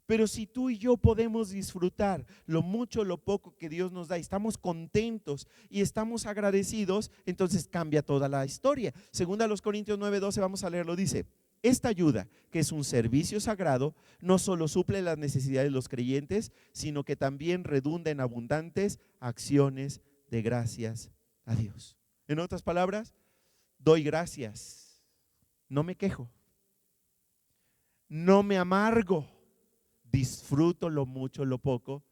Pero si tú y yo podemos disfrutar lo mucho o lo poco que Dios nos da y estamos contentos y estamos agradecidos, entonces cambia toda la historia. Segunda a los Corintios 9:12, vamos a leerlo, dice: esta ayuda, que es un servicio sagrado, no solo suple las necesidades de los creyentes, sino que también redunda en abundantes acciones de gracias a Dios. En otras palabras, doy gracias, no me quejo, no me amargo, disfruto lo mucho, lo poco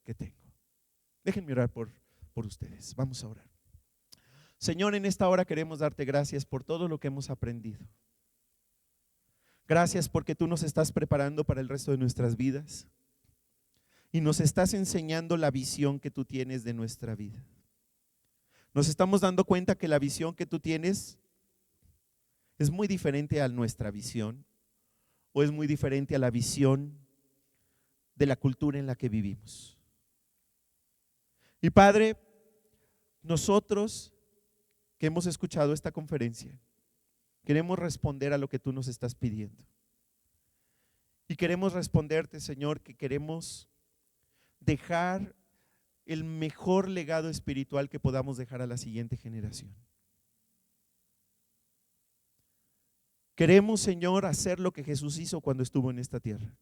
que tengo. Déjenme orar por ustedes. Vamos a orar. Señor, en esta hora queremos darte gracias por todo lo que hemos aprendido. Gracias porque tú nos estás preparando para el resto de nuestras vidas y nos estás enseñando la visión que tú tienes de nuestra vida. Nos estamos dando cuenta que la visión que tú tienes es muy diferente a nuestra visión, o es muy diferente a la visión de la cultura en la que vivimos. Y Padre, nosotros que hemos escuchado esta conferencia, queremos responder a lo que tú nos estás pidiendo. Y queremos responderte, Señor, que queremos dejar el mejor legado espiritual que podamos dejar a la siguiente generación. Queremos, Señor, hacer lo que Jesús hizo cuando estuvo en esta tierra.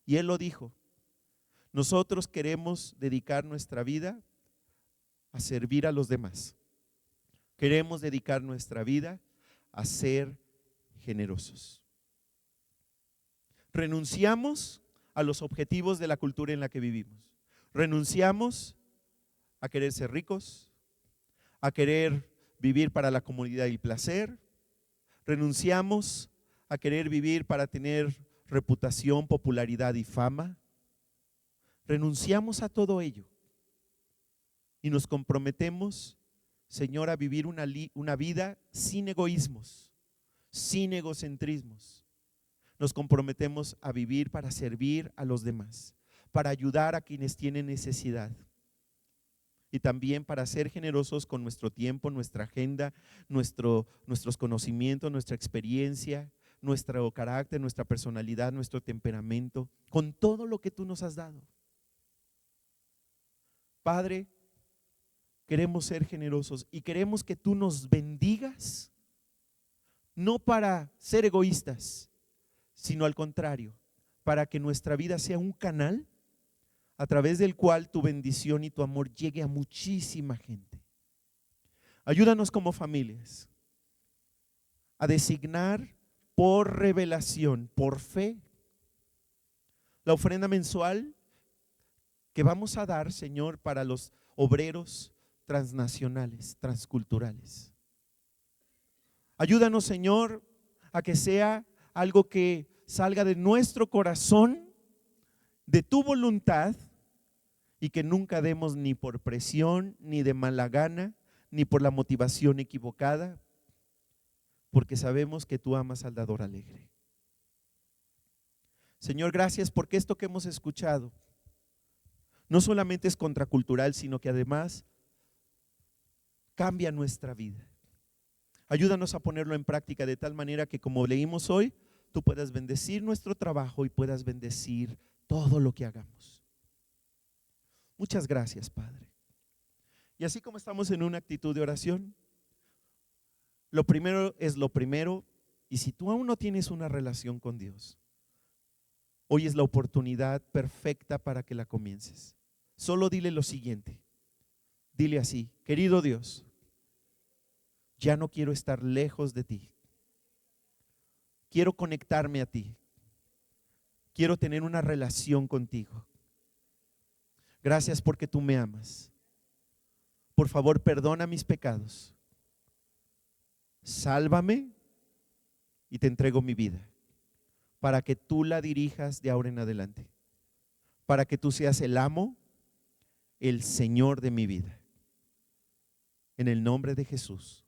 Y Él lo dijo: nosotros queremos dedicar nuestra vida a servir a los demás. Queremos dedicar nuestra vida a ser generosos. Renunciamos a los objetivos de la cultura en la que vivimos. Renunciamos a querer ser ricos, a querer vivir para la comodidad y el placer. Renunciamos a querer vivir para tener reputación, popularidad y fama. Renunciamos a todo ello y nos comprometemos, Señor, a vivir una vida sin egoísmos, sin egocentrismos. Nos comprometemos a vivir para servir a los demás, para ayudar a quienes tienen necesidad y también para ser generosos con nuestro tiempo, nuestra agenda, nuestros conocimientos, nuestra experiencia, nuestro carácter, nuestra personalidad, nuestro temperamento, con todo lo que tú nos has dado. Padre, queremos ser generosos y queremos que tú nos bendigas, no para ser egoístas, sino al contrario, para que nuestra vida sea un canal a través del cual tu bendición y tu amor llegue a muchísima gente. Ayúdanos como familias a designar por revelación, por fe, la ofrenda mensual que vamos a dar, Señor, para los obreros transnacionales, transculturales. Ayúdanos, Señor, a que sea algo que salga de nuestro corazón, de tu voluntad, y que nunca demos ni por presión, ni de mala gana, ni por la motivación equivocada, porque sabemos que tú amas al dador alegre. Señor, gracias porque esto que hemos escuchado no solamente es contracultural, sino que además cambia nuestra vida. Ayúdanos a ponerlo en práctica de tal manera que, como leímos hoy, tú puedas bendecir nuestro trabajo y puedas bendecir todo lo que hagamos. Muchas gracias, Padre. Y así como estamos en una actitud de oración, lo primero es lo primero. Y si tú aún no tienes una relación con Dios, hoy es la oportunidad perfecta para que la comiences. Solo dile lo siguiente. Dile así: querido Dios, ya no quiero estar lejos de ti. Quiero conectarme a ti. Quiero tener una relación contigo. Gracias porque tú me amas. por favor, perdona mis pecados, sálvame y te entrego mi vida para que tú la dirijas de ahora en adelante, para que tú seas el amo, el Señor de mi vida. En el nombre de Jesús.